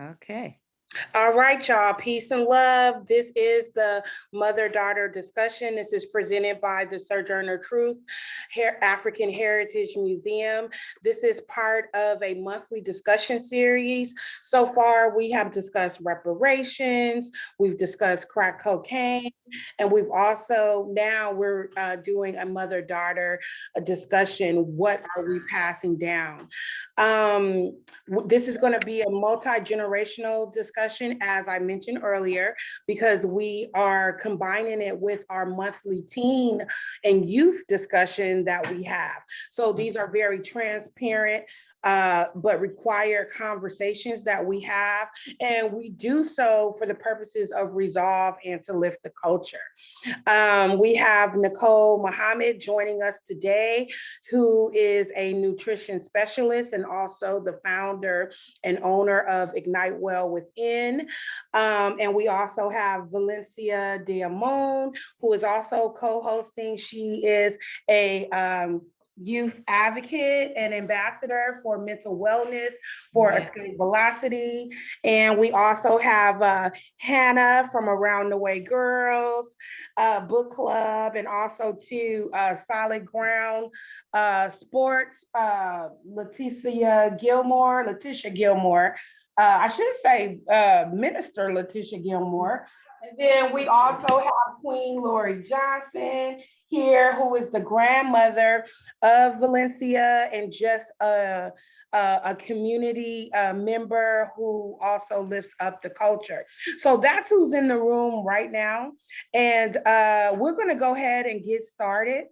Okay. All right, y'all. Peace and love. This is the mother-daughter discussion. This is presented by the Sojourner Truth African Heritage Museum. This is part of a monthly discussion series. So far, we have discussed reparations, we've discussed crack cocaine, and we've also, now we're doing a mother-daughter discussion. What are we passing down? This is going to be a multi-generational discussion, as I mentioned earlier, because we are combining it with our monthly teen and youth discussion that we have. So these are very transparent, but require conversations that we have. And we do so for the purposes of resolve and to lift the culture. We have Nicole Muhammad joining us today, who is a nutrition specialist and also the founder and owner of Ignite Well Within. And we also have Valencia Diamond, who is also co-hosting. She is a youth advocate and ambassador for mental wellness for Escape Velocity. And we also have Hannah from Around the Way Girls book club, and also to Solid Ground Sports, Letitia Gilmore. I should say Minister Letitia Gilmore. And then we also have Queen Lori Johnson here, who is the grandmother of Valencia and just a community member who also lifts up the culture. So that's who's in the room right now. And we're gonna go ahead and get started.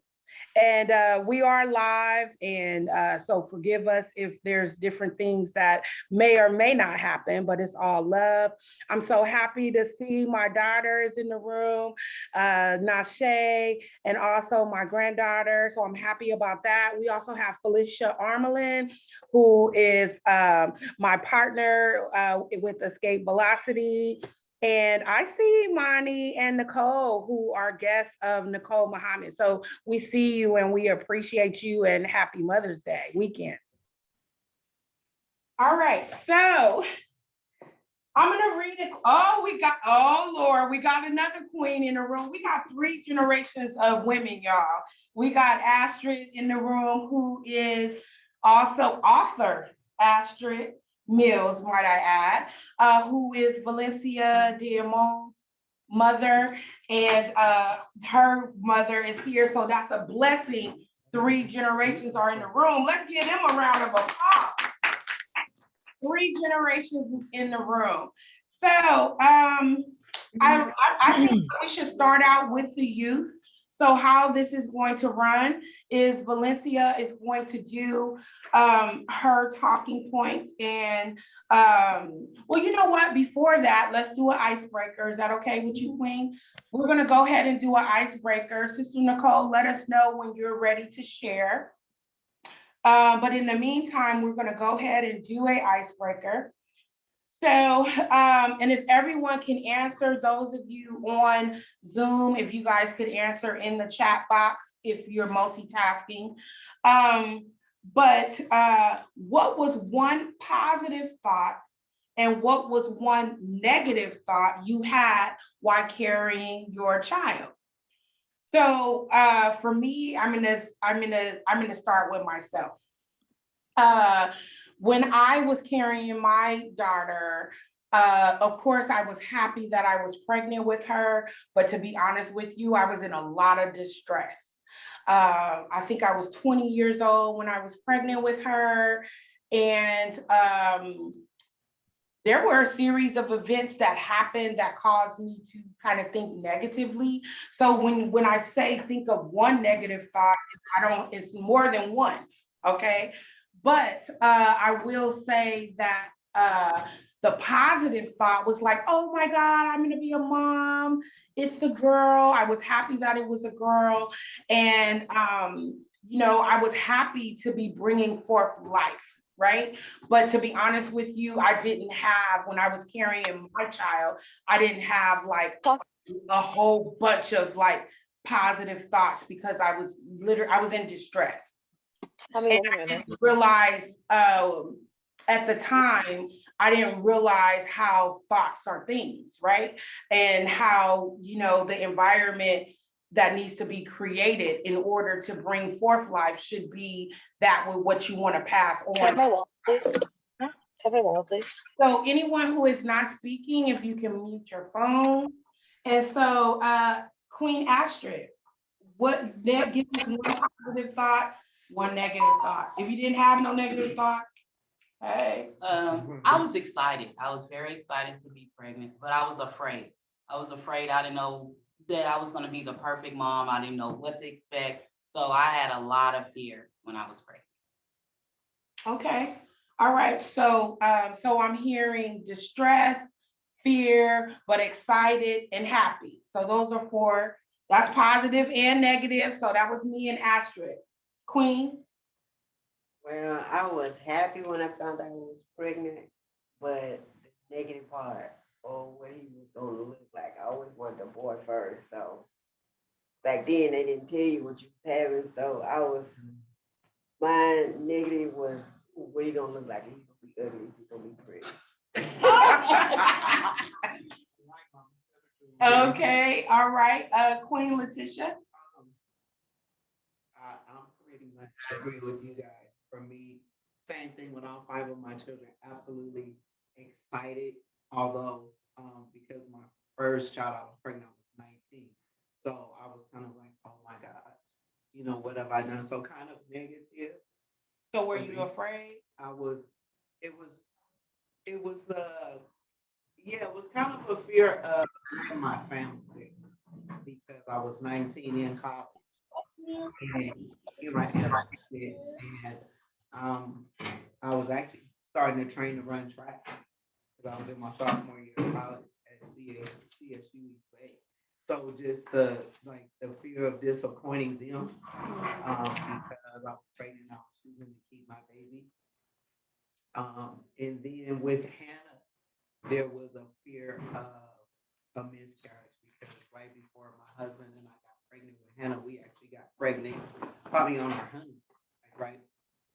And we are live, and so forgive us if there's different things that may or may not happen, but it's all love. I'm so happy to see my daughters in the room, Nashe, and also my granddaughter, so I'm happy about that. We also have Felicia Armelin, who is my partner with Escape Velocity. And I see Mani and Nicole, who are guests of Nicole Muhammad. So we see you and we appreciate you, and happy Mother's Day weekend. All right, so I'm gonna read it. Oh Lord, we got another queen in the room. We got 3 generations of women, y'all. We got Astrid in the room, who is also author Astrid Mills, might I add, who is Valencia Diamond's mother, and her mother is here, so that's a blessing. 3 generations are in the room. Let's give them a round of applause. 3 generations in the room. So I think we should start out with the youth. So how this is going to run is Valencia is going to do her talking points. And well, you know what? Before that, let's do an icebreaker. Is that okay with you, Queen? We're going to go ahead and do an icebreaker. Sister Nicole, let us know when you're ready to share. But in the meantime, we're going to go ahead and do an icebreaker. So, and if everyone can answer, those of you on Zoom, if you guys could answer in the chat box if you're multitasking. But what was one positive thought and what was one negative thought you had while carrying your child? So for me, I'm gonna start with myself. When I was carrying my daughter, of course, I was happy that I was pregnant with her, but to be honest with you, I was in a lot of distress. I think I was 20 years old when I was pregnant with her, and there were a series of events that happened that caused me to kind of think negatively. So when I say think of one negative thought, it's more than one, okay? But I will say that the positive thought was like, oh my God, I'm gonna be a mom. It's a girl. I was happy that it was a girl. And, you know, I was happy to be bringing forth life, right? But to be honest with you, I didn't have, when I was carrying my child, I didn't have like a whole bunch of like positive thoughts because I was in distress. And I didn't realize at the time I didn't realize how thoughts are things, right? And how, the environment that needs to be created in order to bring forth life should be that with what you want to pass on. Can I have my wall, please? Can I have my wall, please? So anyone who is not speaking, if you can mute your phone. And so Queen Astrid, give us one positive thought, one negative thought. If you didn't have no negative thought, hey. I was excited. I was very excited to be pregnant, but I was afraid. I didn't know that I was going to be the perfect mom. I didn't know what to expect. So I had a lot of fear when I was pregnant. Okay. All right. So I'm hearing distress, fear, but excited and happy. So those are four. That's positive and negative. So that was me and Astrid. Queen. Well, I was happy when I found out I was pregnant, but the negative part, what he was gonna look like. I always wanted a boy first, so back then they didn't tell you what you was having, so my negative was, what he gonna look like? Is he gonna be ugly? Is he gonna be pretty? Okay. All right. Queen Letitia. I'm pretty much agree with you guys. For me, same thing with all five of my children. Absolutely excited. Although, because my first child I was pregnant, I was 19, so I was kind of like, oh my God, what have I done? So kind of negative. So were you afraid? I was. It was. It was. Yeah, it was kind of a fear of my family because I was 19 in college. And here I am, and I was actually starting to train to run track because I was in my sophomore year of college at CSU East Bay. So just the fear of disappointing them because I was pregnant, I was choosing to keep my baby. And then with Hannah, there was a fear of a miscarriage because right before my husband and I got pregnant with Hannah, we actually got pregnant probably on our honeymoon, right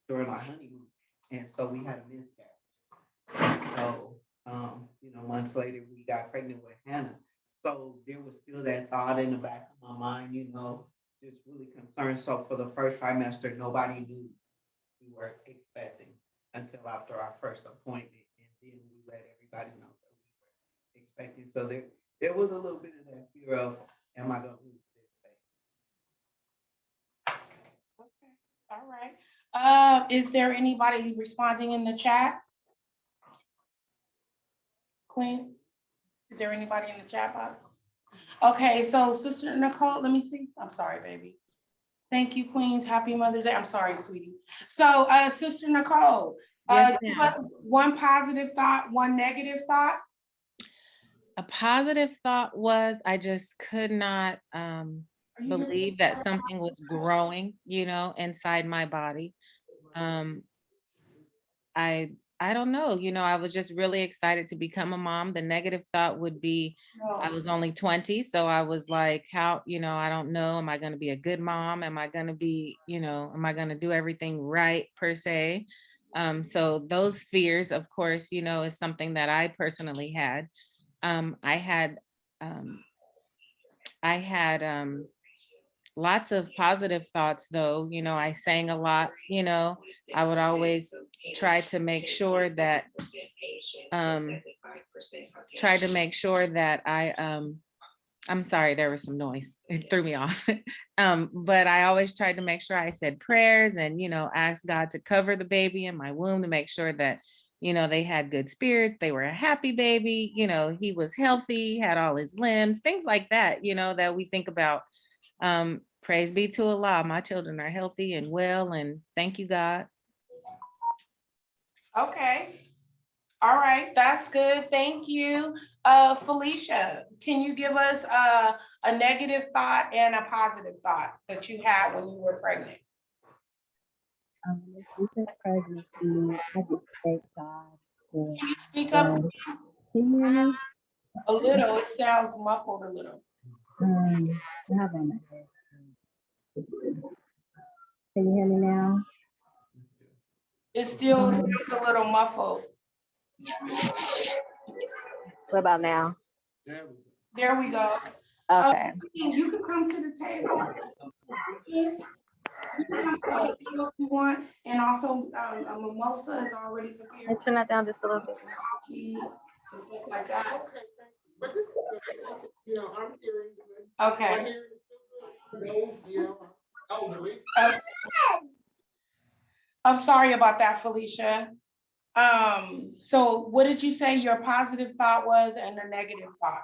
during our honeymoon, and so we had a miscarriage. So, months later we got pregnant with Hannah. So there was still that thought in the back of my mind, just really concerned. So for the first trimester, nobody knew we were expecting until after our first appointment, and then we let everybody know that we were expecting. So there was a little bit of that fear of, am I going to lose this baby? Okay. All right. Is there anybody responding in the chat? Queen, is there anybody in the chat box? Okay, so Sister Nicole, let me see. I'm sorry, baby. Thank you, Queens. Happy Mother's Day. I'm sorry, sweetie. So, Sister Nicole, Yes, give ma'am. us one positive thought, one negative thought. A positive thought was I just could not believe that something was growing, inside my body. I don't know, I was just really excited to become a mom. The negative thought would be I was only 20, so I was like, how, I don't know, am I going to be a good mom? Am I going to be, am I going to do everything right per se? So those fears, of course, is something that I personally had. I had lots of positive thoughts though. I sang a lot. I would always try to make sure that I'm sorry, there was some noise. It threw me off. But I always tried to make sure I said prayers and, asked God to cover the baby in my womb to make sure that, they had good spirits. They were a happy baby. He was healthy, had all his limbs, things like that, that we think about. Praise be to Allah. My children are healthy and well, and thank you, God. Okay. All right, that's good. Thank you. Felicia, can you give us a negative thought and a positive thought that you had when you were pregnant? This recent pregnancy, I just thank God for. Can you speak up Can you hear me? a little? It sounds muffled a little. I have on my head. Can you hear me now? It still sounds a little muffled. What about now? There we go. Okay. You can come to the table. Yes. You can come to the table if you want, and also, a mimosa is already Can prepared. I turn that down just a little bit? Coffee and stuff like that. Okay. I'm sorry about that, Felicia. So what did you say your positive thought was and the negative thought?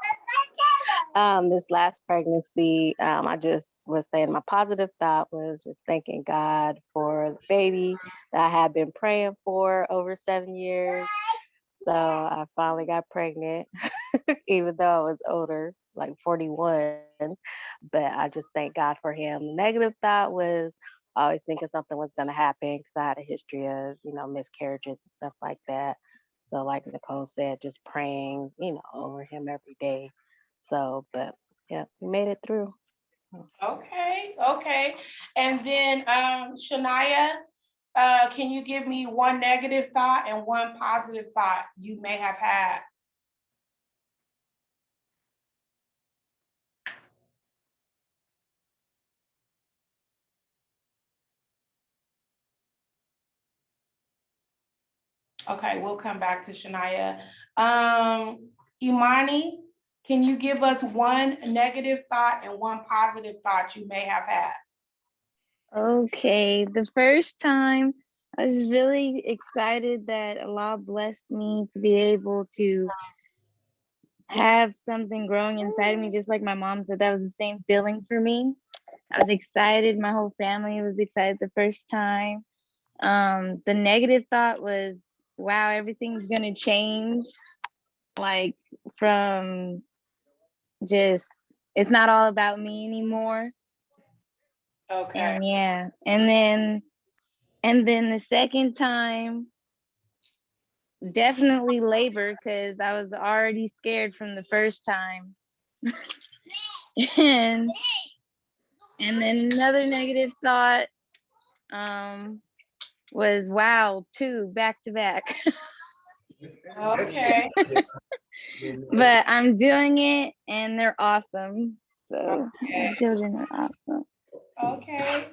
This last pregnancy, I just was saying my positive thought was just thanking God for the baby that I had been praying for over 7 years. So I finally got pregnant, even though I was older, like 41. But I just thank God for him. The negative thought was always thinking something was going to happen because I had a history of, miscarriages and stuff like that. So like Nicole said, just praying, over him every day. So, but yeah, we made it through. Okay. And then, Shania, can you give me one negative thought and one positive thought you may have had? Okay, we'll come back to Shania. Imani, can you give us one negative thought and one positive thought you may have had? Okay, the first time I was really excited that Allah blessed me to be able to have something growing inside of me, just like my mom said, that was the same feeling for me. I was excited, my whole family was excited the first time. The negative thought was, wow, everything's gonna change, like from just it's not all about me anymore. Okay, And yeah, and then the second time, definitely labor, because I was already scared from the first time. and and then another negative thought was, wow, two back to back. okay, But I'm doing it and they're awesome. So my okay. children are awesome. Okay,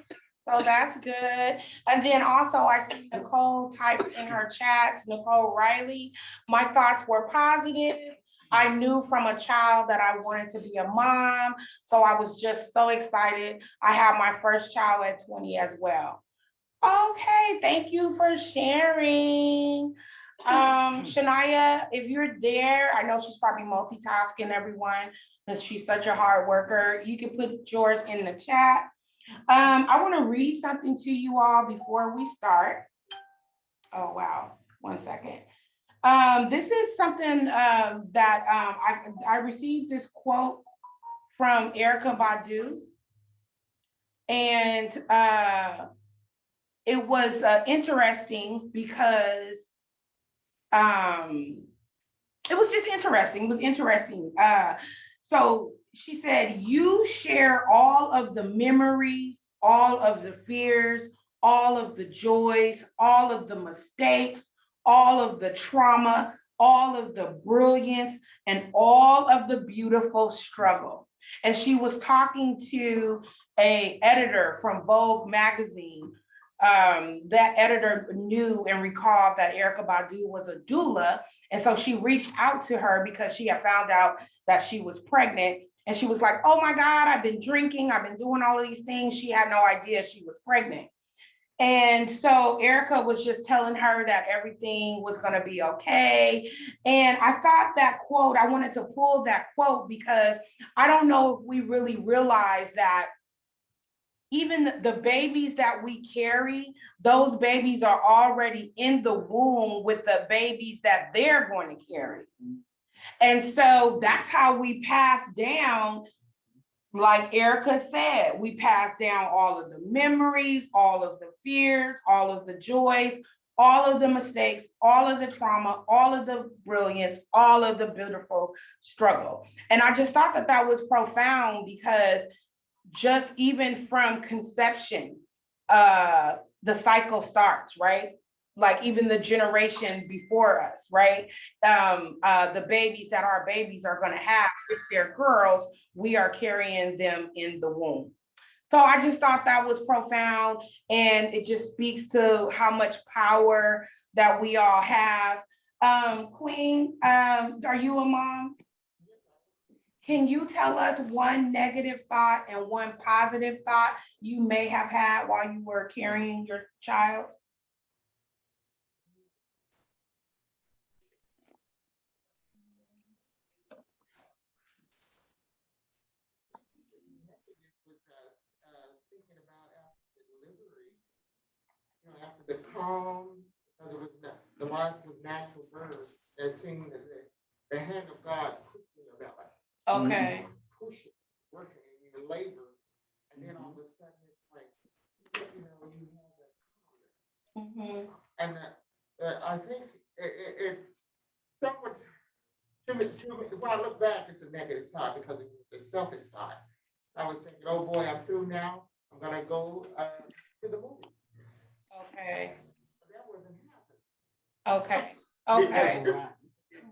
so that's good. And then also I see Nicole typed in her chats, Nicole Riley, my thoughts were positive. I knew from a child that I wanted to be a mom, so I was just so excited. I had my first child at 20 as well. Okay, thank you for sharing. Shania, if you're there, I know she's probably multitasking everyone because she's such a hard worker. You can put yours in the chat. I want to read something to you all before we start. Oh, wow. 1 second. This is something that I received this quote from Erykah Badu. And it was interesting because it was just interesting. It was interesting. So she said, you share all of the memories, all of the fears, all of the joys, all of the mistakes, all of the trauma, all of the brilliance, and all of the beautiful struggle. And she was talking to an editor from Vogue magazine. That editor knew and recalled that Erykah Badu was a doula. And so she reached out to her because she had found out that she was pregnant. And she was like, oh my God, I've been drinking. I've been doing all of these things. She had no idea she was pregnant. And so Erykah was just telling her that everything was going to be okay. And I thought that quote, I wanted to pull that quote because I don't know if we really realize that even the babies that we carry, those babies are already in the womb with the babies that they're going to carry. And so that's how we pass down, like Erykah said, we pass down all of the memories, all of the fears, all of the joys, all of the mistakes, all of the trauma, all of the brilliance, all of the beautiful struggle. And I just thought that that was profound because just even from conception, the cycle starts, right? like even the generation before us, right? The babies that our babies are gonna have, if they're girls, we are carrying them in the womb. So I just thought that was profound, and it just speaks to how much power that we all have. Queen, are you a mom? Can you tell us one negative thought and one positive thought you may have had while you were carrying your child? Thinking about after the delivery, after the calm, because it was the life was natural birth, that seemed as if the hand of God pushed in your belly. Okay. Pushing, working in your labor, and then all of a sudden it's like, you have that calmness. And I think it somewhat, when I look back, it's a negative thought because it's a selfish thought. I was thinking, oh boy, I'm through now. I'm gonna go to the movie. Okay. But that wasn't happening. Okay.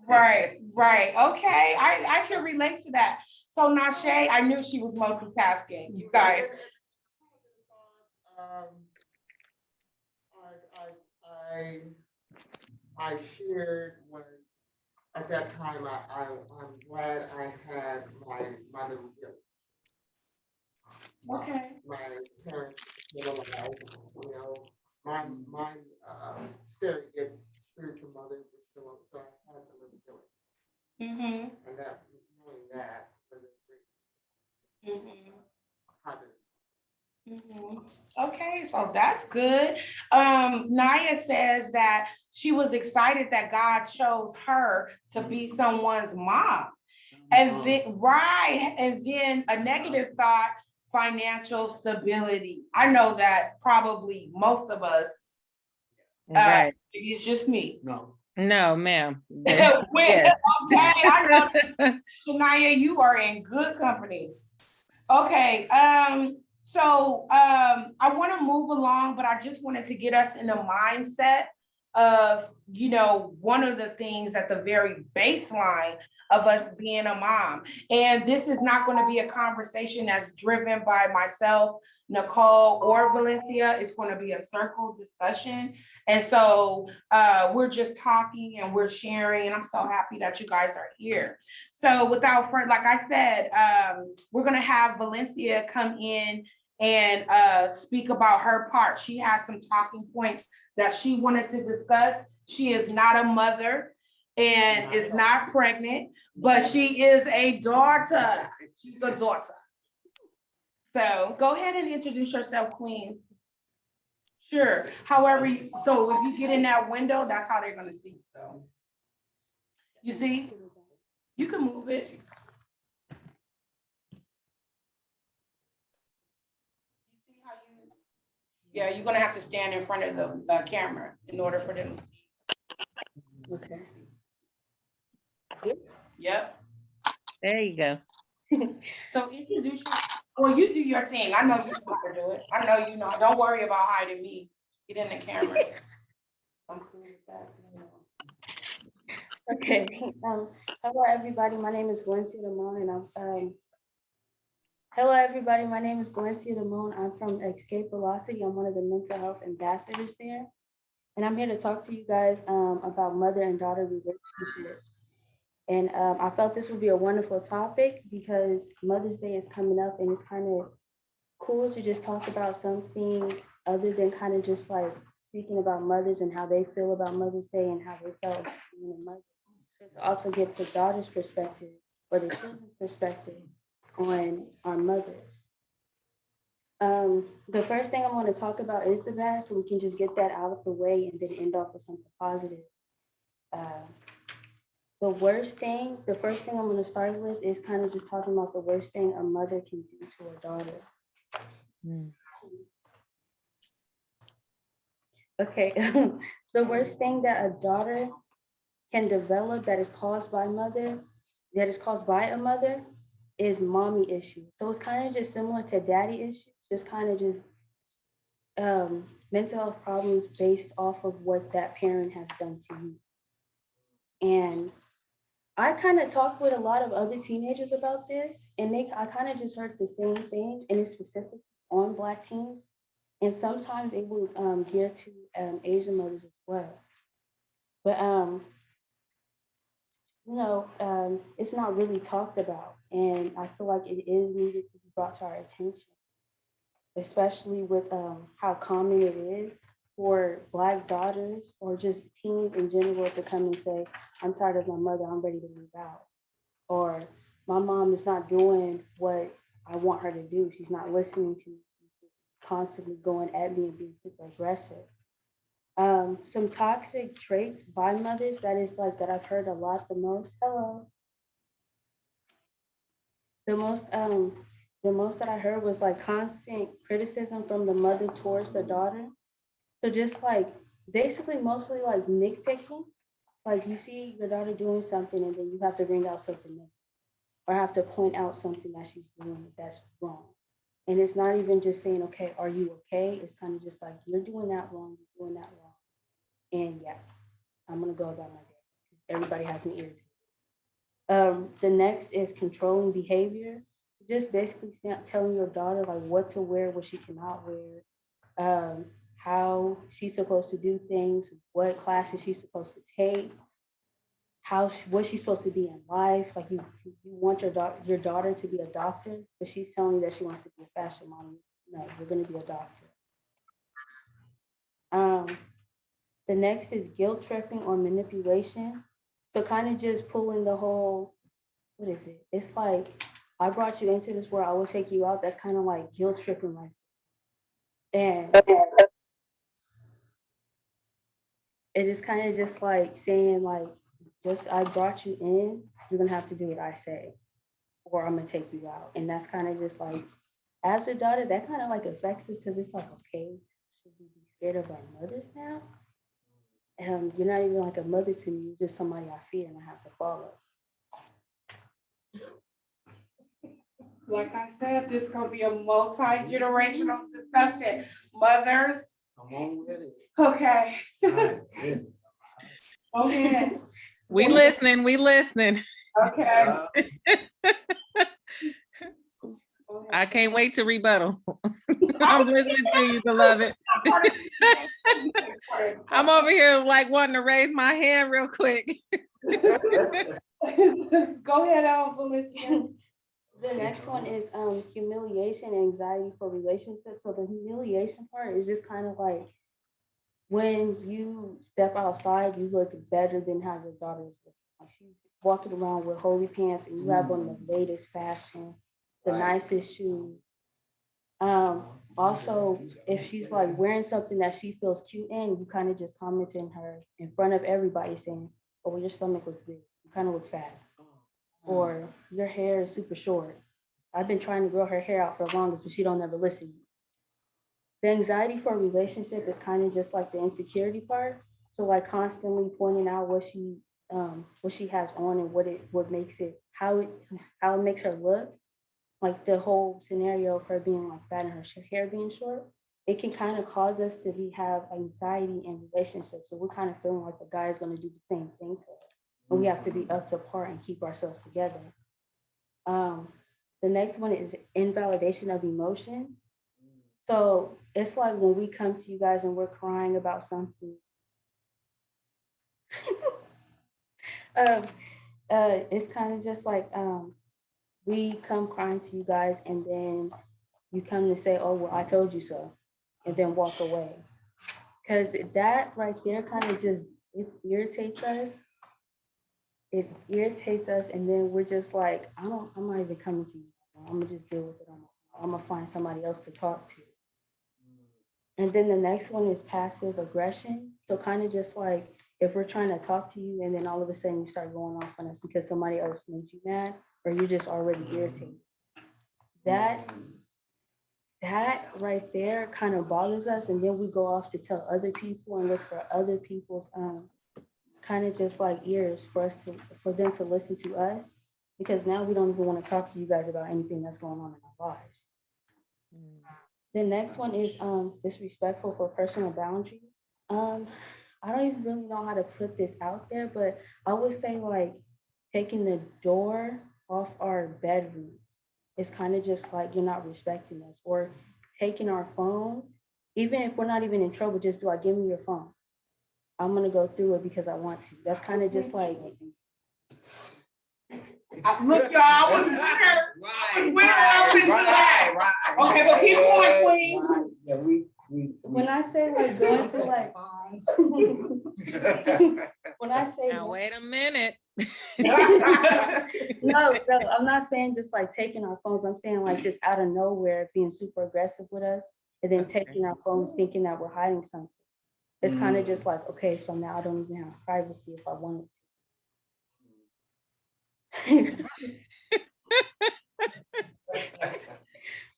Right. Okay. I can relate to that. So Nashe, I knew she was multitasking, you guys. I shared when at that time I'm glad I had my little gift. Okay. My parents still alive, my spiritual mother was still alive, so I had to live with it. And that knowing that was a great positive. Okay, so that's good. Naya says that she was excited that God chose her to be someone's mom. And then a negative thought, financial stability. I know that probably most of us, Right. it's just me. No, ma'am. Okay, I know. Shania, you are in good company. Okay, so I want to move along, but I just wanted to get us in the mindset of, one of the things at the very baseline of us being a mom. And this is not going to be a conversation that's driven by myself, Nicole, or Valencia. It's going to be a circle discussion. And so we're just talking and we're sharing, and I'm so happy that you guys are here. So without further, like I said, we're going to have Valencia come in and speak about her part. She has some talking points that she wanted to discuss. She is not a mother and is not pregnant, but she is a daughter. She's a daughter. So go ahead and introduce yourself, Queen. Sure. However, so if you get in that window, that's how they're going to see you. So you see, you can move it. Yeah, you're gonna have to stand in front of the camera in order for them to see. Okay. Yep. There you go. So introduce yourself. Well, you do your thing. I know you know how to do it. I know you know. Don't worry about hiding me. Get in the camera. I'm cool with that. Okay. Hello everybody. My name is Valencia Limon, and hello everybody. My name is Valencia Limon. I'm from Escape Velocity. I'm one of the mental health ambassadors there, and I'm here to talk to you guys about mother and daughter relationships. And I felt this would be a wonderful topic because Mother's Day is coming up, and it's kind of cool to just talk about something other than kind of just like speaking about mothers and how they feel about Mother's Day and how they felt being a mother. To also get the daughter's perspective or the children's perspective on our mothers. The first thing I want to talk about is the bad, so we can just get that out of the way and then end off with something positive. The first thing I'm going to start with is kind of just talking about the worst thing a mother can do to her daughter. Okay, the worst thing that a daughter can develop that is caused by a mother is mommy issues. So it's kind of just similar to daddy issues, just kind of just mental health problems based off of what that parent has done to you. And I kind of talked with a lot of other teenagers about this, and I kind of just heard the same thing, and it's specific on Black teens. And sometimes it will gear to Asian mothers as well. But it's not really talked about, and I feel like it is needed to be brought to our attention, especially with how common it is for Black daughters or just teens in general to come and say, "I'm tired of my mother. I'm ready to move out," or "My mom is not doing what I want her to do. She's not listening to me. She's just constantly going at me and being super aggressive." Some toxic traits by mothers that is like that I've heard a lot the most. Hello. The most the most that I heard was like constant criticism from the mother towards the daughter. So just like basically mostly like nitpicking. Like you see your daughter doing something and then you have to bring out something negative or have to point out something that she's doing that's wrong. And it's not even just saying, okay, are you okay? It's kind of just like, you're doing that wrong, you're doing that wrong. And yeah, I'm gonna go about my day. Everybody has me irritated. The next is controlling behavior. So just basically telling your daughter like what to wear, what she cannot wear, how she's supposed to do things, what classes she's supposed to take, what she's supposed to be in life. Like you want your daughter to be a doctor, but she's telling you that she wants to be a fashion model. No, you're going to be a doctor. The next is guilt tripping or manipulation. So kind of just pulling the whole, what is it? It's like, I brought you into this world, I will take you out. That's kind of like guilt tripping, like, and it is kind of just like saying like, just I brought you in, you're gonna have to do what I say, or I'm gonna take you out. And that's kind of just like, as a daughter, that kind of like affects us because it's like, okay, should we be scared of our mothers now? You're not even like a mother to me, you're just somebody I fear and I have to follow. Like I said, this is gonna be a multi-generational discussion. Mothers, Come on with it. okay. All right, good. Go ahead. We listening, we listening. Okay. I can't wait to rebuttal. I'm listening to you, beloved. I'm over here like wanting to raise my hand real quick. Go ahead, Felicia. The next one is humiliation and anxiety for relationships. So the humiliation part is just kind of like when you step outside, you look better than how your daughter is looking. Like she's walking around with holy pants and you have on the latest fashion, the nicest shoes. Also, if she's like wearing something that she feels cute in, you kind of just comment in her in front of everybody saying, "Oh, well, your stomach looks big. You kind of look fat." Or your hair is super short. I've been trying to grow her hair out for the longest, but she don't ever listen. The anxiety for a relationship is kind of just like the insecurity part. So like constantly pointing out what she has on and what makes it how it makes her look. Like the whole scenario of her being like fat and her hair being short, it can kind of cause us to have anxiety in relationships. So we're kind of feeling like the guy is going to do the same thing to us. And we have to be up to par and keep ourselves together. The next one is invalidation of emotion. So it's like when we come to you guys and we're crying about something. It's kind of just like we come crying to you guys and then you come to say, "Oh, well, I told you so," and then walk away. Because that right there kind of just, it irritates us. It irritates us, and then we're just like, I'm not even coming to you. I'm gonna just deal with it. I'm gonna find somebody else to talk to. And then the next one is passive aggression. So kind of just like if we're trying to talk to you and then all of a sudden you start going off on us because somebody else made you mad or you're just already irritated. That right there kind of bothers us, and then we go off to tell other people and look for other people's kind of just like ears for them to listen to us, because now we don't even want to talk to you guys about anything that's going on in our lives. The next one is disrespectful for personal boundaries. I don't even really know how to put this out there, but I would say like taking the door off our bedrooms. It's kind of just like you're not respecting us, or taking our phones, even if we're not even in trouble, just be like, give me your phone. I'm gonna go through it because I want to. That's kind of just like Look, y'all, I was with her. I was with her up into that. Okay, but keep going, Queen. Yeah, when I say like going to like when I say Now, wait a minute. no, I'm not saying just like taking our phones. I'm saying like just out of nowhere being super aggressive with us and then taking our phones thinking that we're hiding something. It's kind of just like, okay, so now I don't even have privacy if I wanted to.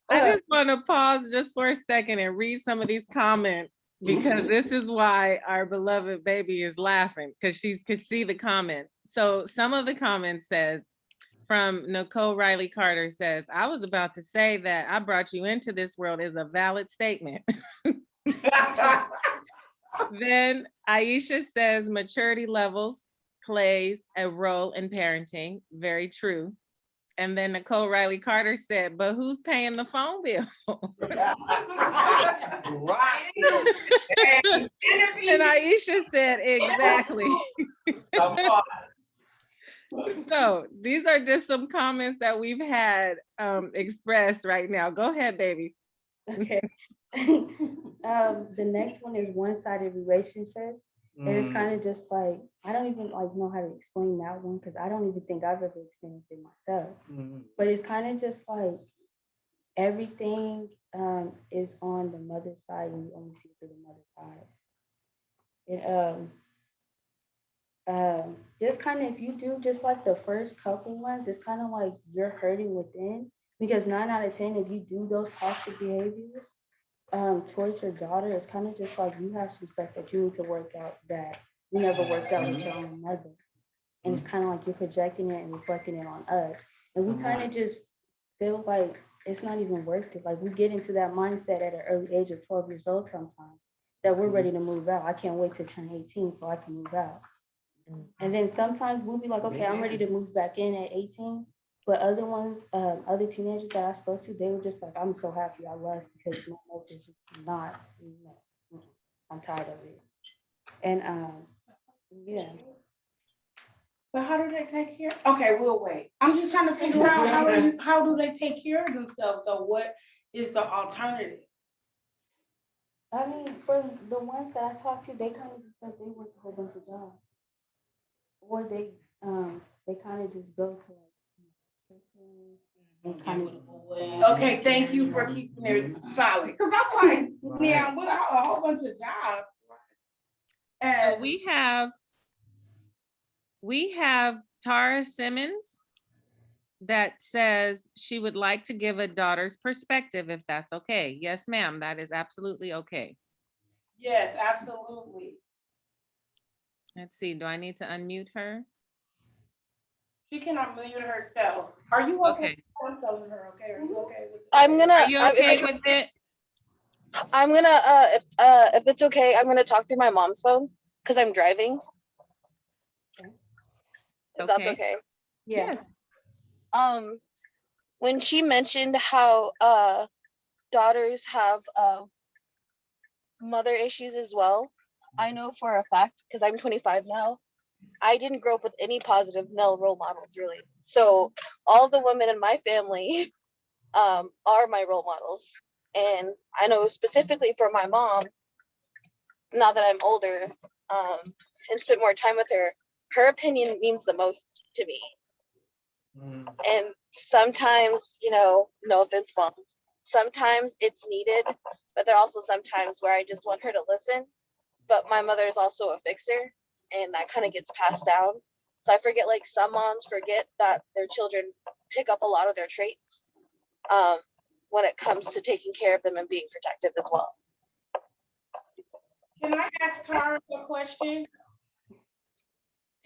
I just want to pause just for a second and read some of these comments because this is why our beloved baby is laughing, because she could see the comments. So some of the comments says, from Nicole Riley Carter says, I was about to say that I brought you into this world is a valid statement. Then Aisha says maturity levels plays a role in parenting. Very true. And then Nicole Riley Carter said, but who's paying the phone bill? Right. And Aisha said, exactly. So these are just some comments that we've had expressed right now. Go ahead, baby. Okay. The next one is one-sided relationships. And it's kind of just like, I don't even like know how to explain that one because I don't even think I've ever experienced it myself. But it's kind of just like everything is on the mother's side and you only see through the mother's eyes. Just kind of if you do just like the first couple ones, it's kind of like you're hurting within because 9 out of 10, if you do those toxic behaviors towards your daughter, it's kind of just like you have some stuff that you need to work out that you never worked out with your own mother. And it's kind of like you're projecting it and reflecting it on us. And we kind of just feel like it's not even worth it. Like we get into that mindset at an early age of 12 years old sometimes that we're ready to move out. I can't wait to turn 18 so I can move out. And then sometimes we'll be like, okay, I'm ready to move back in at 18. But other ones, other teenagers that I spoke to, they were just like, I'm so happy I left because my life is just not, I'm tired of it. And yeah. But how do they take care? Okay, we'll wait. I'm just trying to figure out how do they take care of themselves? So what is the alternative? I mean, for the ones that I talked to, they kind of just said they work a whole bunch of jobs. Or they kind of just go to like, and kind of. Okay, thank you for keeping it solid. Because I'm like, yeah, what a whole bunch of jobs. And we have Tara Simmons that says she would like to give a daughter's perspective if that's okay. Yes, ma'am, that is absolutely okay. Yes, absolutely. Let's see, do I need to unmute her? She can unmute herself. Are you okay? I'm telling her, okay, are you okay with it? Are you okay with it? I'm gonna, if it's okay, I'm gonna talk through my mom's phone because I'm driving. If that's okay. Yes. When she mentioned how daughters have mother issues as well, I know for a fact because I'm 25 now. I didn't grow up with any positive male role models really. So all the women in my family are my role models. And I know specifically for my mom, now that I'm older and spent more time with her, her opinion means the most to me. And sometimes, no offense, mom, sometimes it's needed, but there are also some times where I just want her to listen. But my mother is also a fixer, and that kind of gets passed down. So I forget, like some moms forget that their children pick up a lot of their traits when it comes to taking care of them and being protective as well. Can I ask Tara a question?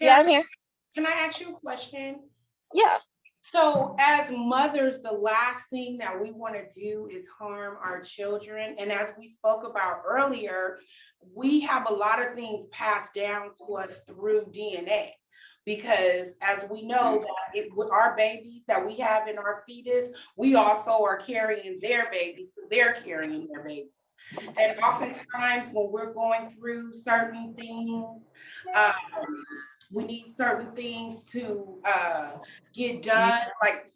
Tara, yeah, I'm here. Can I ask you a question? Yeah. So as mothers, the last thing that we want to do is harm our children. And as we spoke about earlier, we have a lot of things passed down to us through DNA. Because as we know that with our babies that we have in our fetus, we also are carrying their babies, they're carrying their babies. And oftentimes when we're going through certain things, we need certain things to get done. Like,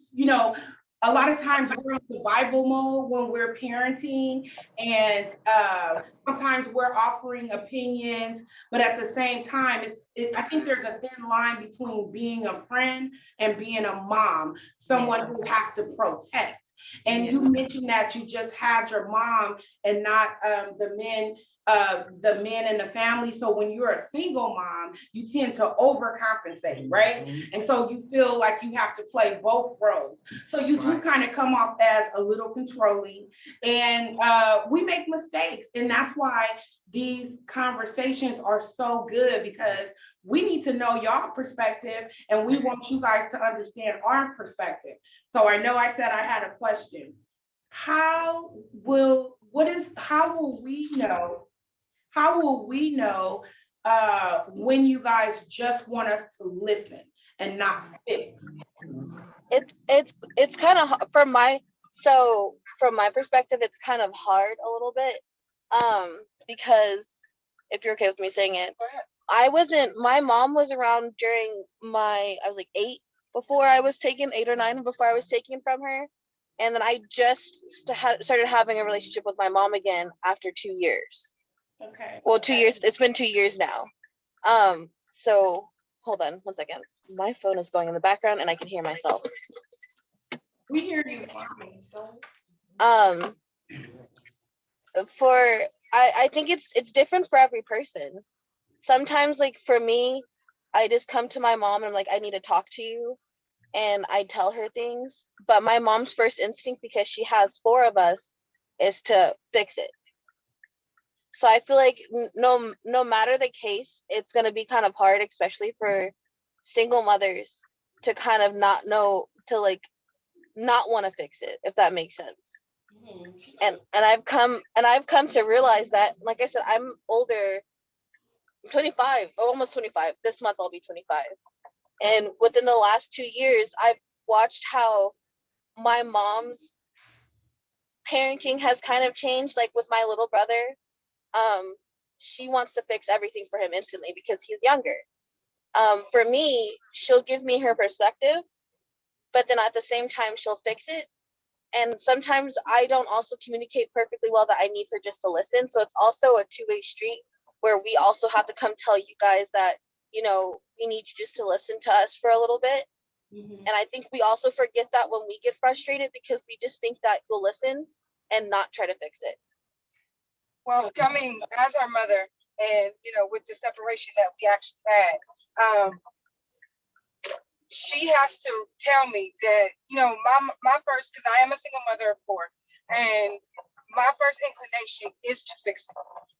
a lot of times we're in survival mode when we're parenting, and sometimes we're offering opinions, but at the same time, I think there's a thin line between being a friend and being a mom, someone who has to protect. And you mentioned that you just had your mom and not the men in the family. So when you're a single mom, you tend to overcompensate, right? And so you feel like you have to play both roles. So you do kind of come off as a little controlling, and we make mistakes. And that's why these conversations are so good, because we need to know y'all perspective and we want you guys to understand our perspective. So I know I said I had a question. How will we know when you guys just want us to listen and not fix? It's kind of from my perspective, it's kind of hard a little bit, because if you're okay with me saying it, my mom was around during I was like 8 or 9 before I was taken from her. And then I just started having a relationship with my mom again after 2 years. Okay. Well, 2 years, it's been 2 years now. So hold on one second. My phone is going in the background and I can hear myself. We hear you. I think it's different for every person. Sometimes, like for me, I just come to my mom and I'm like, I need to talk to you, and I tell her things. But my mom's first instinct, because she has 4 of us, is to fix it. So I feel like no matter the case, it's gonna be kind of hard, especially for single mothers, to kind of not know to like not want to fix it, if that makes sense. And I've come to realize that, like I said, I'm older. I'm 25, almost 25. This month I'll be 25. And within the last 2 years, I've watched how my mom's parenting has kind of changed. Like with my little brother, she wants to fix everything for him instantly because he's younger. For me, she'll give me her perspective, but then at the same time, she'll fix it. And sometimes I don't also communicate perfectly well, that I need her just to listen. So it's also a two-way street, where we also have to come tell you guys that, we need you just to listen to us for a little bit. And I think we also forget that when we get frustrated, because we just think that you'll listen and not try to fix it. Well, coming as our mother, and with the separation that we actually had, she has to tell me that, my first, because I am a single mother of 4, and my first inclination is to fix it.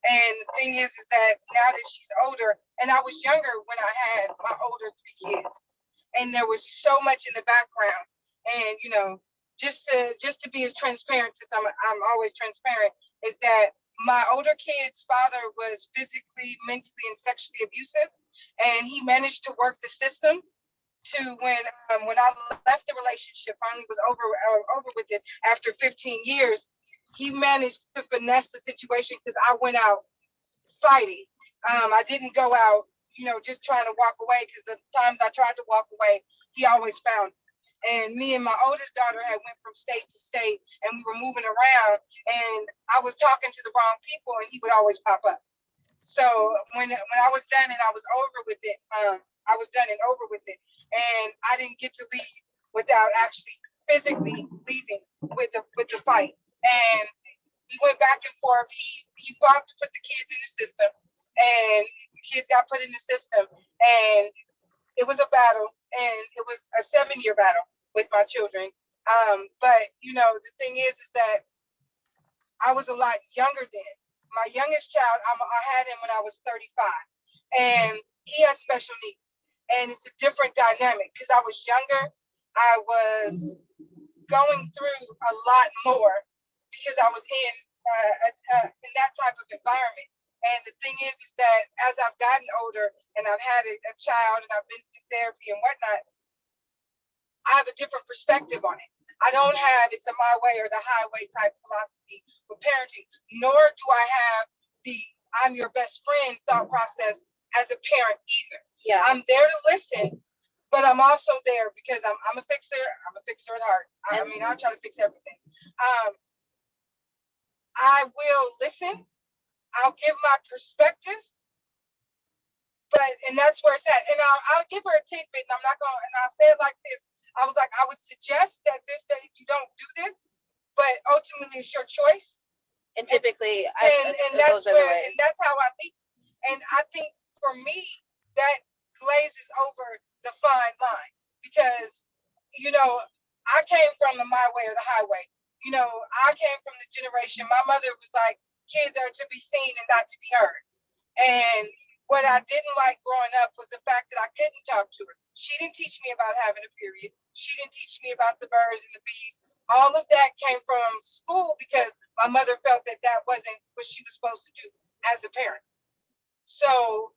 And the thing is that now that she's older, and I was younger when I had my older 3 kids, and there was so much in the background. And just to be as transparent, since I'm always transparent, is that my older kid's father was physically, mentally, and sexually abusive, and he managed to work the system to when I left the relationship, finally was over with it after 15 years. He managed to finesse the situation, because I went out fighting. I didn't go out, just trying to walk away, because the times I tried to walk away, he always found me. And me and my oldest daughter had went from state to state, and we were moving around, and I was talking to the wrong people, and he would always pop up. So when I was done and I was over with it, I was done and over with it, and I didn't get to leave without actually physically leaving with the fight. And we went back and forth. He fought to put the kids in the system, and the kids got put in the system, and it was a battle, and it was a 7-year battle with my children. But the thing is that I was a lot younger then. My youngest child, I had him when I was 35, and he has special needs, and it's a different dynamic, because I was younger. I was going through a lot more because I was in that type of environment. And the thing is that as I've gotten older and I've had a child and I've been through therapy and whatnot, I have a different perspective on it. I don't have it's a my way or the highway type philosophy with parenting, nor do I have the I'm your best friend thought process as a parent either. Yeah. I'm there to listen, but I'm also there because I'm a fixer. I'm a fixer at heart. I mean, I try to fix everything. I will listen. I'll give my perspective, and that's where it's at. And I'll give her a tidbit, and I'm not going. And I'll say it like this. I was like, I would suggest that you don't do this, but ultimately it's your choice. And typically, and that's where, and that's how I think. And I think for me, that glazes over the fine line because, I came from the my way or the highway. I came from the generation. My mother was like, kids are to be seen and not to be heard. And what I didn't like growing up was the fact that I couldn't talk to her. She didn't teach me about having a period. She didn't teach me about the birds and the bees. All of that came from school because my mother felt that wasn't what she was supposed to do as a parent. So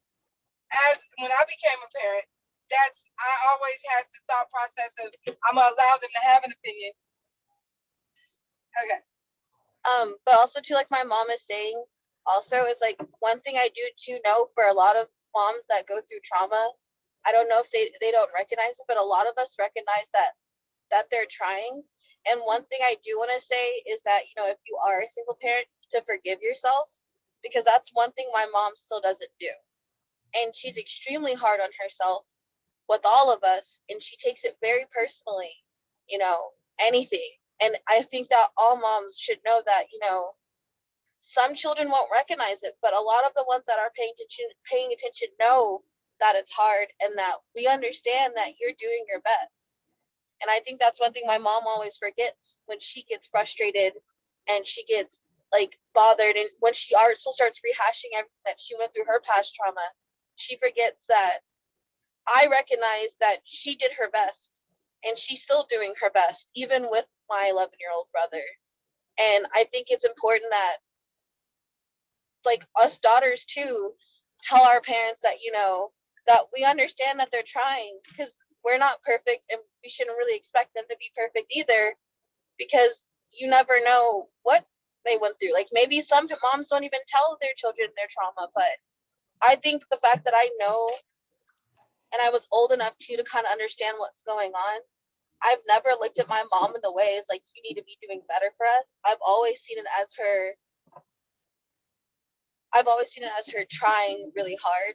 when I became a parent, I always had the thought process of I'm gonna allow them to have an opinion. Okay. But also too, like my mom is saying, also is like one thing I do too know for a lot of moms that go through trauma. I don't know if they don't recognize it, but a lot of us recognize that they're trying. And one thing I do want to say is that, if you are a single parent, to forgive yourself, because that's one thing my mom still doesn't do. And she's extremely hard on herself with all of us, and she takes it very personally, anything. And I think that all moms should know that, some children won't recognize it, but a lot of the ones that are paying attention know that it's hard and that we understand that you're doing your best. And I think that's one thing my mom always forgets when she gets frustrated and she gets like bothered, and when she also starts rehashing everything that she went through her past trauma, she forgets that I recognize that she did her best and she's still doing her best, even with my 11-year-old brother. And I think it's important that, like, us daughters too, tell our parents that, that we understand that they're trying, because we're not perfect and we shouldn't really expect them to be perfect either, because you never know what they went through. Like maybe some moms don't even tell their children their trauma, but I think the fact that I know and I was old enough too to kind of understand what's going on, I've never looked at my mom in the ways like you need to be doing better for us. I've always seen it as her trying really hard.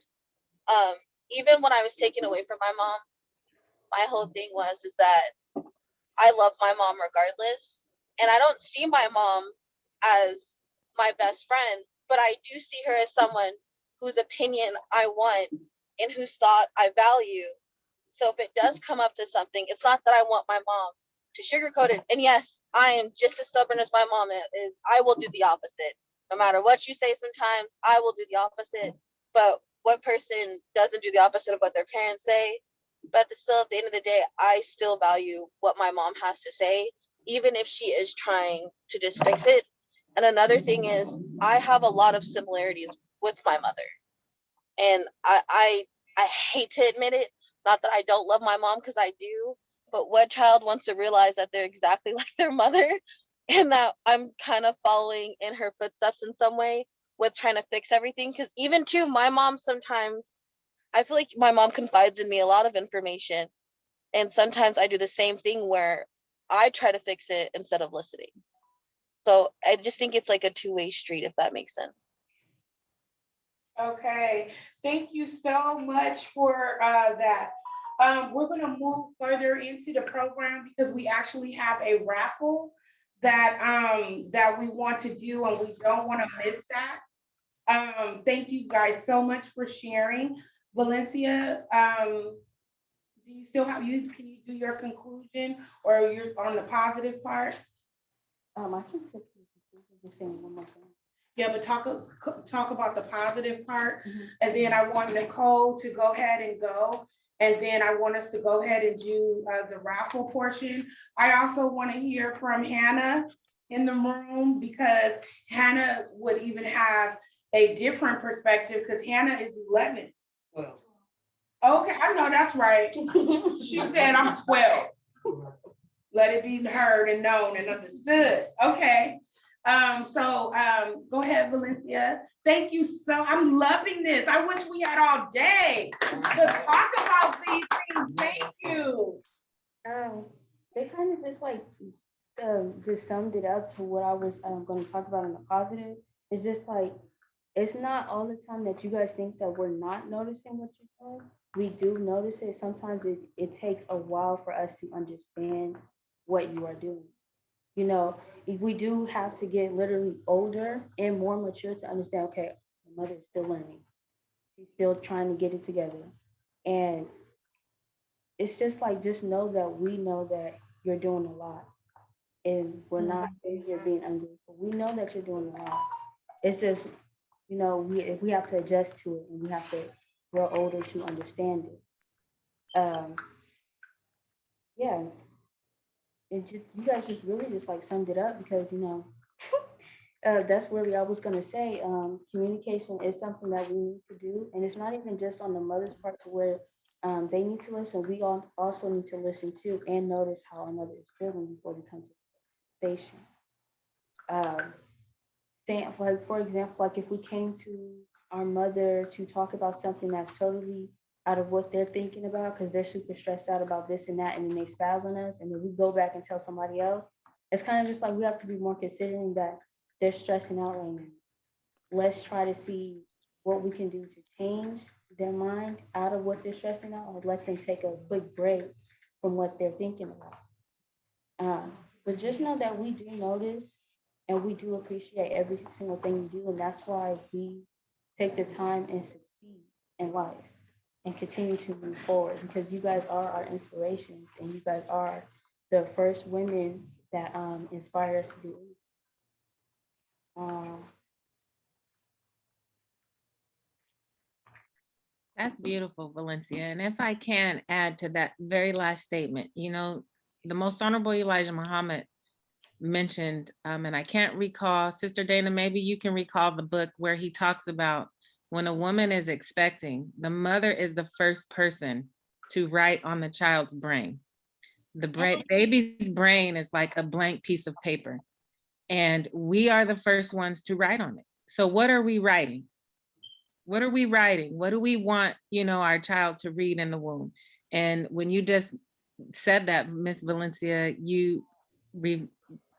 Even when I was taken away from my mom, my whole thing is that I love my mom regardless. And I don't see my mom as my best friend, but I do see her as someone whose opinion I want and whose thought I value. So if it does come up to something, it's not that I want my mom to sugarcoat it. And yes, I am just as stubborn as my mom is. I will do the opposite. No matter what you say, sometimes I will do the opposite. But what person doesn't do the opposite of what their parents say? But still, at the end of the day, I still value what my mom has to say, even if she is trying to just fix it. And another thing is, I have a lot of similarities with my mother. And I hate to admit it, not that I don't love my mom, because I do, but what child wants to realize that they're exactly like their mother and that I'm kind of following in her footsteps in some way with trying to fix everything? Because even too, my mom sometimes, I feel like my mom confides in me a lot of information. And sometimes I do the same thing where I try to fix it instead of listening. So I just think it's like a two-way street, if that makes sense. Okay, thank you so much for that. We're going to move further into the program because we actually have a raffle that we want to do, and we don't want to miss that. Thank you guys so much for sharing. Valencia, do you still have can you do your conclusion, or you're on the positive part? I can take the conclusion, just saying one more thing. Yeah, but talk about the positive part, and then I want Nicole to go ahead and go, And then I want us to go ahead and do the raffle portion. I also want to hear from Hannah in the room, because Hannah would even have a different perspective, because Hannah is 11. Well, Okay, I know that's right. She said I'm 12. Let it be heard and known and understood. Okay. Go ahead, Valencia. Thank you I'm loving this. I wish we had all day to talk about these things. Thank you. They kind of just summed it up to what I was going to talk about in the positive. It's just like, it's not all the time that you guys think that we're not noticing what you're doing. We do notice it. Sometimes it takes a while for us to understand what you are doing. You know, we do have to get literally older and more mature to understand, okay, my mother is still learning. She's still trying to get it together. And it's just like, just know that we know that you're doing a lot. And we're not you're being ungrateful. We know that you're doing a lot. It's just, we have to adjust to it, and we have to grow older to understand it. Yeah, you guys just really just like summed it up, because that's really I was gonna say. Communication is something that we need to do, and it's not even just on the mother's part to where they need to listen. We all also need to listen too, and notice how our mother is feeling before we come to the station. Saying, like, for example, like if we came to our mother to talk about something that's totally out of what they're thinking about, because they're super stressed out about this and that, and then they spouse on us, and then we go back and tell somebody else. It's kind of just like, we have to be more considering that they're stressing out right now. Let's try to see what we can do to change their mind out of what they're stressing out, or let them take a quick break from what they're thinking about. But just know that we do notice, and we do appreciate every single thing you do. And that's why we take the time and succeed in life and continue to move forward, because you guys are our inspirations, and you guys are the first women that inspire us to do it. That's beautiful, Valencia. And if I can add to that very last statement, the Most Honorable Elijah Muhammad mentioned, and I can't recall, Sister Dana, maybe you can recall the book where he talks about when a woman is expecting, the mother is the first person to write on the child's brain. The baby's brain is like a blank piece of paper, and we are the first ones to write on it. So what are we writing? What are we writing? What do we want, our child to read in the womb? And when you just said that, Miss Valencia, you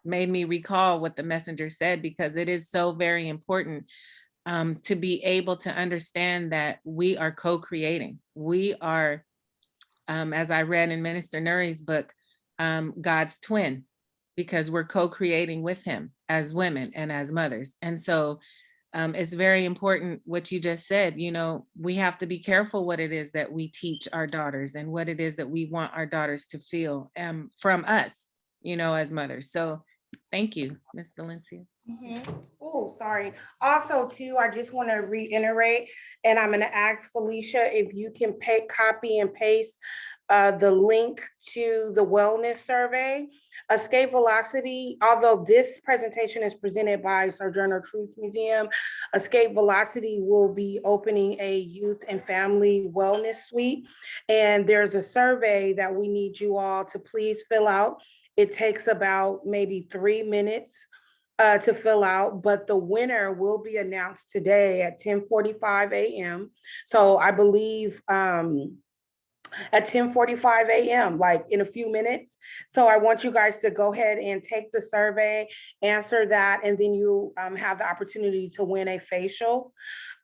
made me recall what the messenger said, because it is so very important to be able to understand that we are co-creating. We are, as I read in Minister Nuri's book, God's twin, because we're co-creating with him as women and as mothers. And so it's very important what you just said. We have to be careful what it is that we teach our daughters, and what it is that we want our daughters to feel from us, as mothers. So thank you, Miss Valencia. Oh, sorry. Also, too, I just want to reiterate, and I'm going to ask Felicia if you can copy and paste the link to the wellness survey. Escape Velocity, although this presentation is presented by Sojourner Truth Museum, Escape Velocity will be opening a youth and family wellness suite. And there's a survey that we need you all to please fill out. It takes about maybe 3 minutes to fill out, but the winner will be announced today at 10:45 a.m. So I believe at 10:45 a.m., like in a few minutes. So I want you guys to go ahead and take the survey, answer that, and then you have the opportunity to win a facial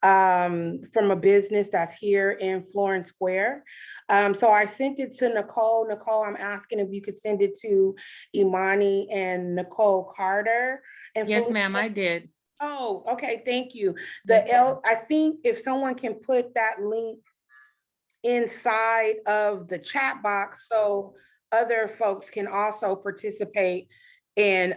from a business that's here in Florence Square. So I sent it to Nicole. Nicole, I'm asking if you could send it to Imani and Nicole Carter. And yes, ma'am, I did. Oh, okay, thank you. I think if someone can put that link inside of the chat box so other folks can also participate and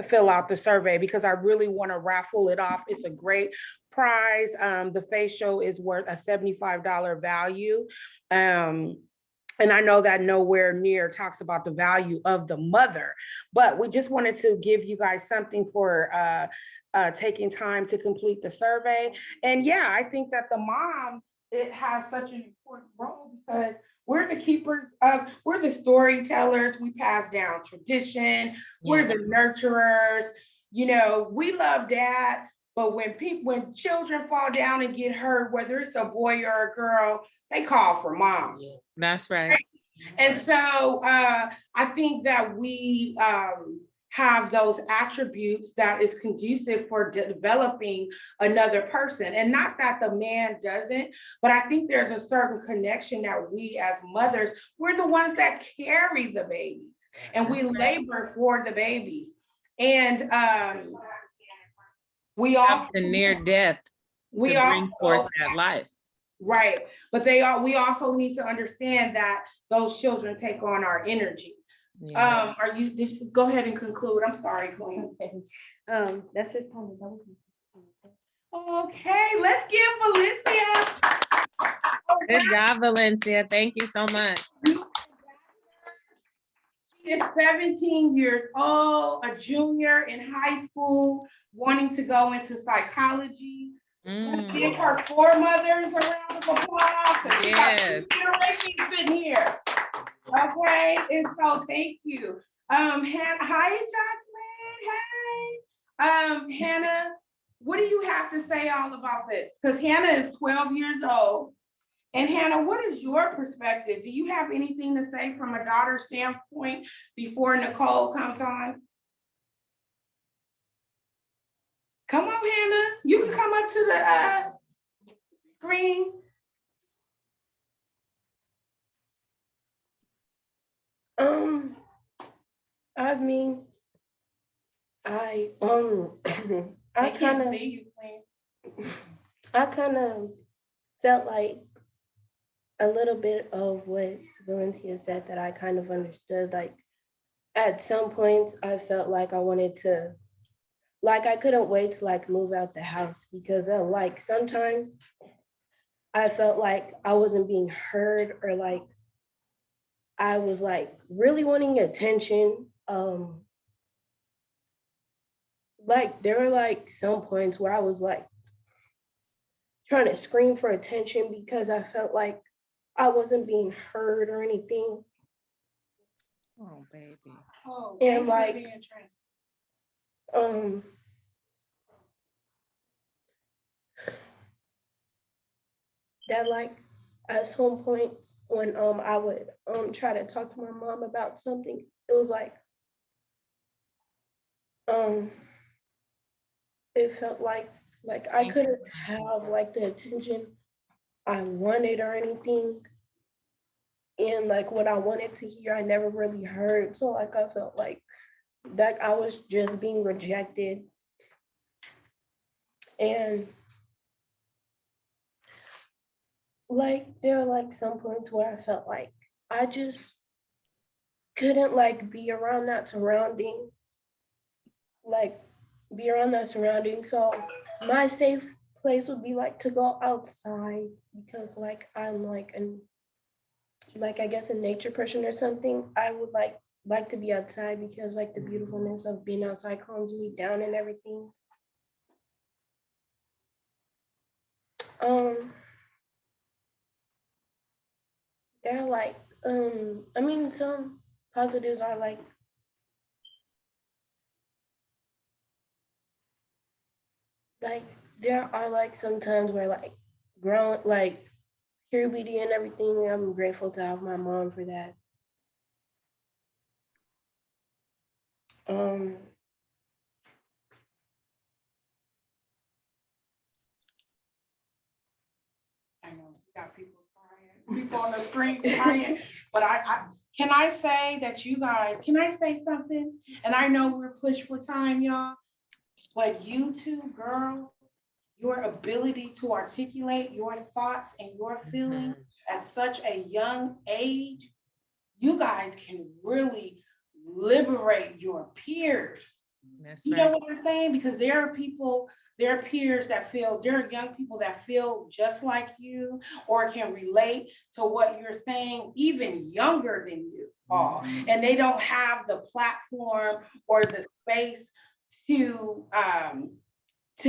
fill out the survey, because I really want to raffle it off. It's a great prize. The facial is worth a $75 value. And I know that nowhere near talks about the value of the mother, but we just wanted to give you guys something for taking time to complete the survey. And yeah, I think that the mom, it has such an important role because we're the keepers of, we're the storytellers. We pass down tradition. We're the nurturers. You know, we love dad, but when children fall down and get hurt, whether it's a boy or a girl, they call for mom. That's right. And so I think that we have those attributes that is conducive for developing another person. And not that the man doesn't, but I think there's a certain connection that we as mothers, we're the ones that carry the babies and we labor for the babies. And we also near death to bring forth that life. Right. But we also need to understand that those children take on our energy. Yeah. Go ahead and conclude. I'm sorry, Queen. That's just kind of okay, let's give Felicia. Good job, Valencia. Thank you so much. She is 17 years old, a junior in high school, wanting to go into psychology. Let's give her 4 mothers a round of applause. Yes. She's sitting here. Okay, and so thank you. Hi, Jocelyn. Hey. Hannah, what do you have to say all about this? Because Hannah is 12 years old. And Hannah, what is your perspective? Do you have anything to say from a daughter standpoint before Nicole comes on? Come on, Hannah. You can come up to the screen. I mean, I kind of felt like a little bit of what Valencia said that I kind of understood. Like at some points, I felt like I wanted to. Like I couldn't wait to like move out the house because like sometimes I felt like I wasn't being heard or like I was like really wanting attention. Like there were like some points where I was like trying to scream for attention because I felt like I wasn't being heard or anything. Oh, baby. Oh, and like that like at some points when I would try to talk to my mom about something, it was like it felt like I couldn't have like the attention I wanted or anything. And like what I wanted to hear, I never really heard. So like I felt like that I was just being rejected. And like there were like some points where I felt like I just couldn't like be around that surrounding. So my safe place would be like to go outside because like I'm like I guess a nature person or something. I would like to be outside because like the beautifulness of being outside calms me down and everything. There are like I mean some positives are like there are like some times where like growing like puberty and everything, I'm grateful to have my mom for that. I know we got people crying, people on the screen crying, but can I say that you guys, can I say something? And I know we're pushed for time, y'all, but you two girls, your ability to articulate your thoughts and your feelings at such a young age, you guys can really liberate your peers. That's You know right. what I'm saying? Because there are people, there are peers that feel, there are young people that feel just like you or can relate to what you're saying, even younger than you all. And they don't have the platform or the space to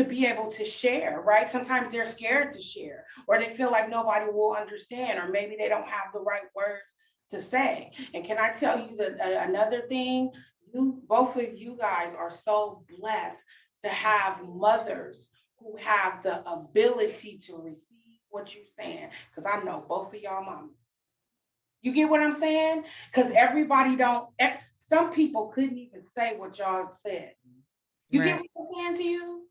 be able to share, right? Sometimes they're scared to share, or they feel like nobody will understand, or maybe they don't have the right words to say. And can I tell you that another thing? You, both of you guys are so blessed to have mothers who have the ability to receive what you're saying. Because I know both of y'all mamas. You get what I'm saying? Because everybody don't, some people couldn't even say what y'all said. You get Right. what I'm saying to you?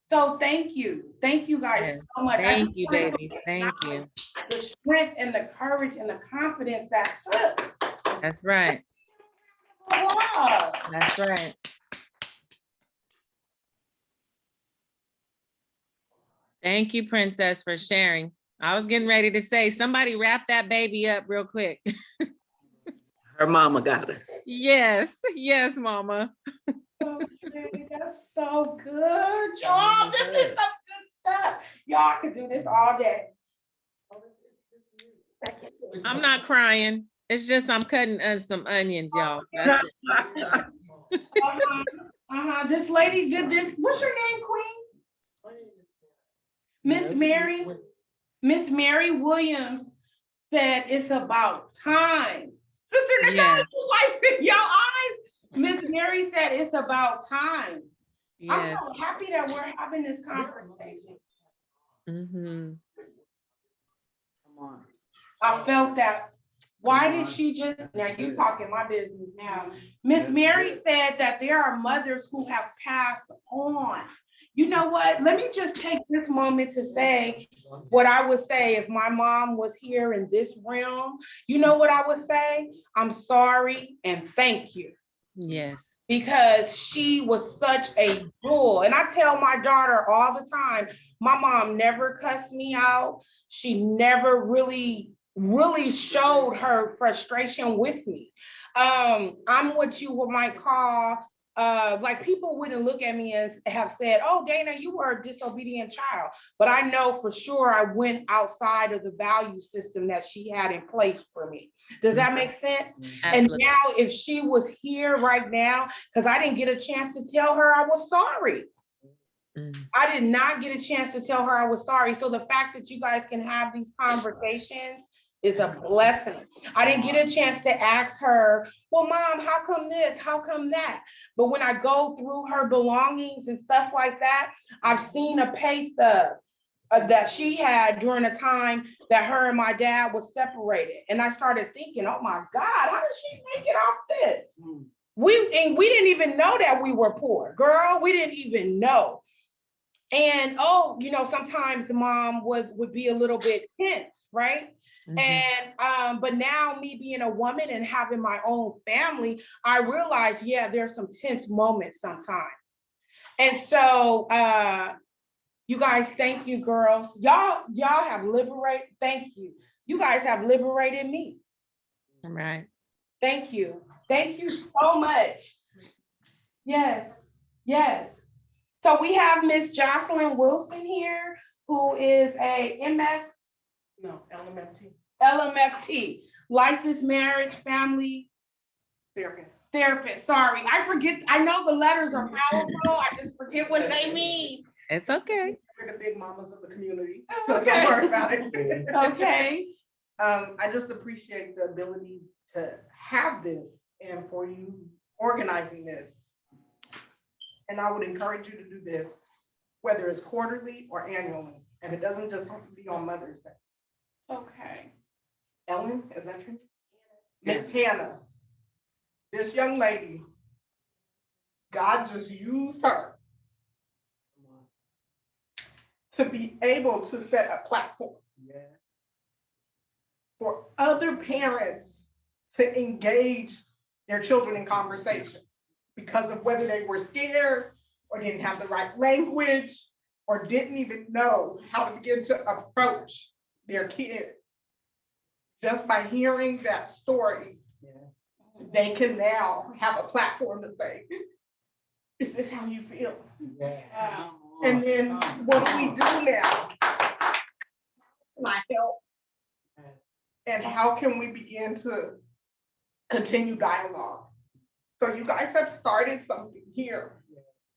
So thank you. Thank you guys Yes. so much. I just Thank you, wanted to baby. Thank you. the strength and the courage and the confidence that took. That's right. Wow. That's right. Thank you, Princess, for sharing. I was getting ready to say, somebody wrap that baby up real quick. Her mama got her. Yes, yes, mama. Okay, that's so good, y'all. This is some good stuff. Y'all could do this all day. I'm not crying. It's just I'm cutting some onions, y'all. That's it. This lady did this. What's your name, Queen? Miss Mary. Miss Mary Williams said it's about time. Sister Nicole, Yeah. you like your eyes? Miss Mary said it's about time. Yes. I'm so happy that we're having this conversation. Mm-hmm. Come on. I felt that. Why did she just, now you talking my business now. Miss Mary said that there are mothers who have passed on. You know what? Let me just take this moment to say what I would say if my mom was here in this realm. You know what I would say? I'm sorry and thank you. Yes. Because she was such a jewel. And I tell my daughter all the time, my mom never cussed me out. She never really showed her frustration with me. I'm what you might call, like people wouldn't look at me and have said, oh, Dana, you were a disobedient child. But I know for sure I went outside of the value system that she had in place for me. Does that make sense? Absolutely. And now if she was here right now, because I didn't get a chance to tell her I was sorry. I did not get a chance to tell her I was sorry. So the fact that you guys can have these conversations is a blessing. I didn't get a chance to ask her, well, Mom, how come this? How come that? But when I go through her belongings and stuff like that, I've seen a pay stub that she had during a time that her and my dad was separated. And I started thinking, oh my God, how did she make it off this? We didn't even know that we were poor, girl. We didn't even know. And sometimes mom would be a little bit tense, right? Mm-hmm. And but now me being a woman and having my own family, I realize, yeah, there's some tense moments sometimes. And so you guys, thank you, girls. Y'all have liberated. Thank you. You guys have liberated me. All right. Thank you. Thank you so much. Yes. Yes. So we have Miss Jocelyn Wilson here, who is a LMFT, licensed marriage family therapist. Sorry, I forget. I know the letters are powerful. I just forget what they mean. It's okay. We're the big mamas of the community. So don't worry about it. Okay. I just appreciate the ability to have this and for you organizing this. And I would encourage you to do this, whether it's quarterly or annually. And it doesn't just have to be on Mother's Day. Okay. Ellen, is that true? Miss Hannah, this young lady, God just used her to be able to set a platform for other parents to engage their children in conversation because of whether they were scared or didn't have the right language or didn't even know how to begin to approach their kids. Just by hearing that story, they can now have a platform to say, Is this how you feel? Yeah. And then what do we do now? Can I help? And how can we begin to continue dialogue? So you guys have started something here.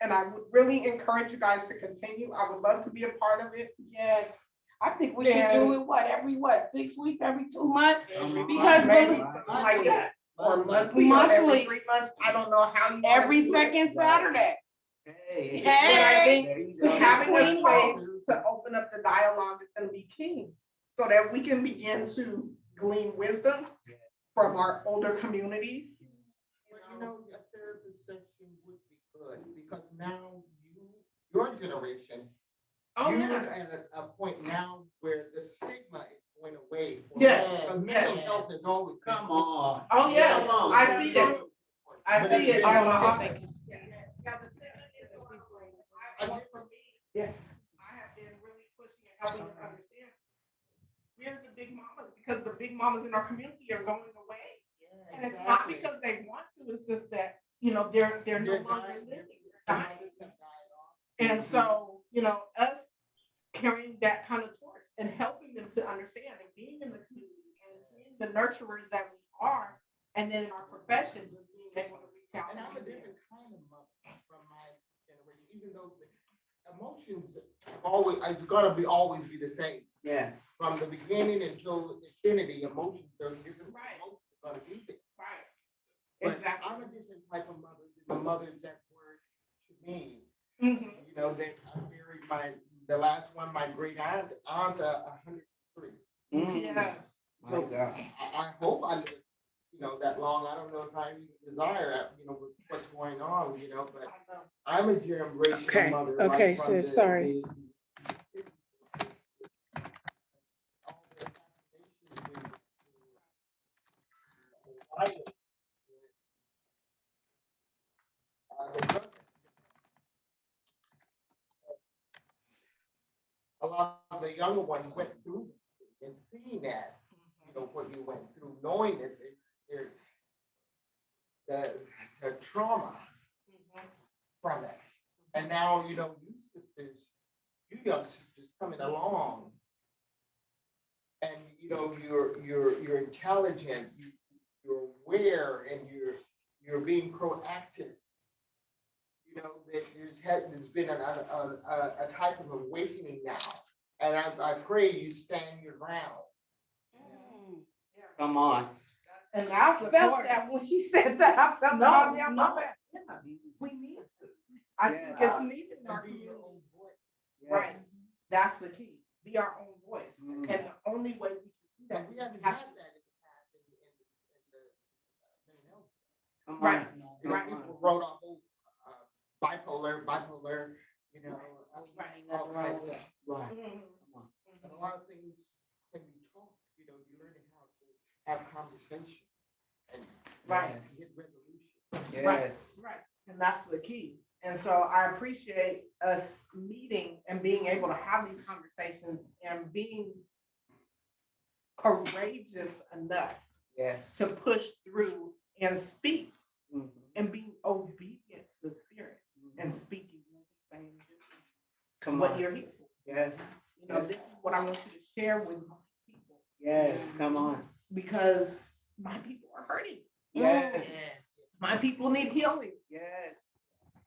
And I would really encourage you guys to continue. I would love to be a part of it. Yes. I think we should do it, every 6 weeks, every 2 months? Because maybe something like that. Or monthly, or every 3 months. I don't know how you. Every second Saturday. But I think having a space to open up the dialogue is gonna be key. So that we can begin to glean wisdom from our older communities. You know, a therapist section would be good, because now your generation, you're at a point now where the stigma is going away. Because mental health is always. Come on. Oh, yes, I see it. I see it. I don't know how they can. Yeah, I have been really pushing and helping us understand. We're the big mamas, because the big mamas in our community are going away. And it's not because they want to, it's just that, you know, they're no longer living, they're dying. And so, you know, us carrying that kind of torch and helping them to understand and being in the community and being the nurturers that we are, and then in our profession, just being able to reach out. And I'm a different kind of mother from my generation, even though the emotions always, it's gonna always be the same. Yeah. From the beginning until infinity, emotions are different. Right. Emotions are gonna be there. Right. But Exactly. I'm a different type of mother than the mothers that were to me. Mhm. You know, that I buried the last one, my great aunt 103. Yeah. My God. I hope I live, you know, that long. I don't know if I even desire that, you know, with what's going on, you know, but I'm a generational mother. Okay, like from sis, sorry. A lot of the younger ones went through and seeing that, you know, what you went through, knowing that the trauma from it. And now, you know, you sisters, you young sisters coming along, and you know, you're intelligent, you're aware, and you're being proactive. You know, that there's been a type of awakening now. And I pray you stand your ground. Come on. And I felt that when she said that, I felt that all down my back. Yeah, we need to. I think it's needed in our community. Right, that's the key, be our own voice. And the only way we can do that. We haven't had that in the past in the Right, you know, people wrote off bipolar, you know, all kinds of stuff. Right. And a lot of things can be taught, you know, you learn how to have conversation and get resolution. Right, right, and that's the key. And so I appreciate us meeting and being able to have these conversations and being courageous enough to push through and speak and being obedient to the Spirit and speaking and saying what you're here for. Yes. You know, this is what I want you to share with my people. Yes, come on. Because my people are hurting. Yes. My people need healing. Yes.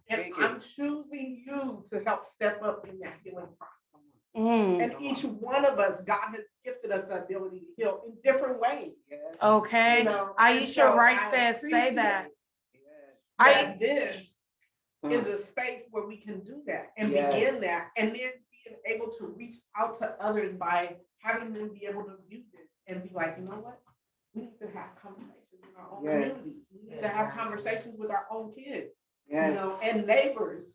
And I'm choosing you to help step up in that healing process. And each one of us, God has gifted us the ability to heal in different ways. Yes. Okay, You know, Aisha Wright says, say that. That this is a space where we can do that and begin that, and then being able to reach out to others by having them be able to view this and be like, you know what? We need to have conversations in our own communities. We need to have conversations with our own kids. You know, and neighbors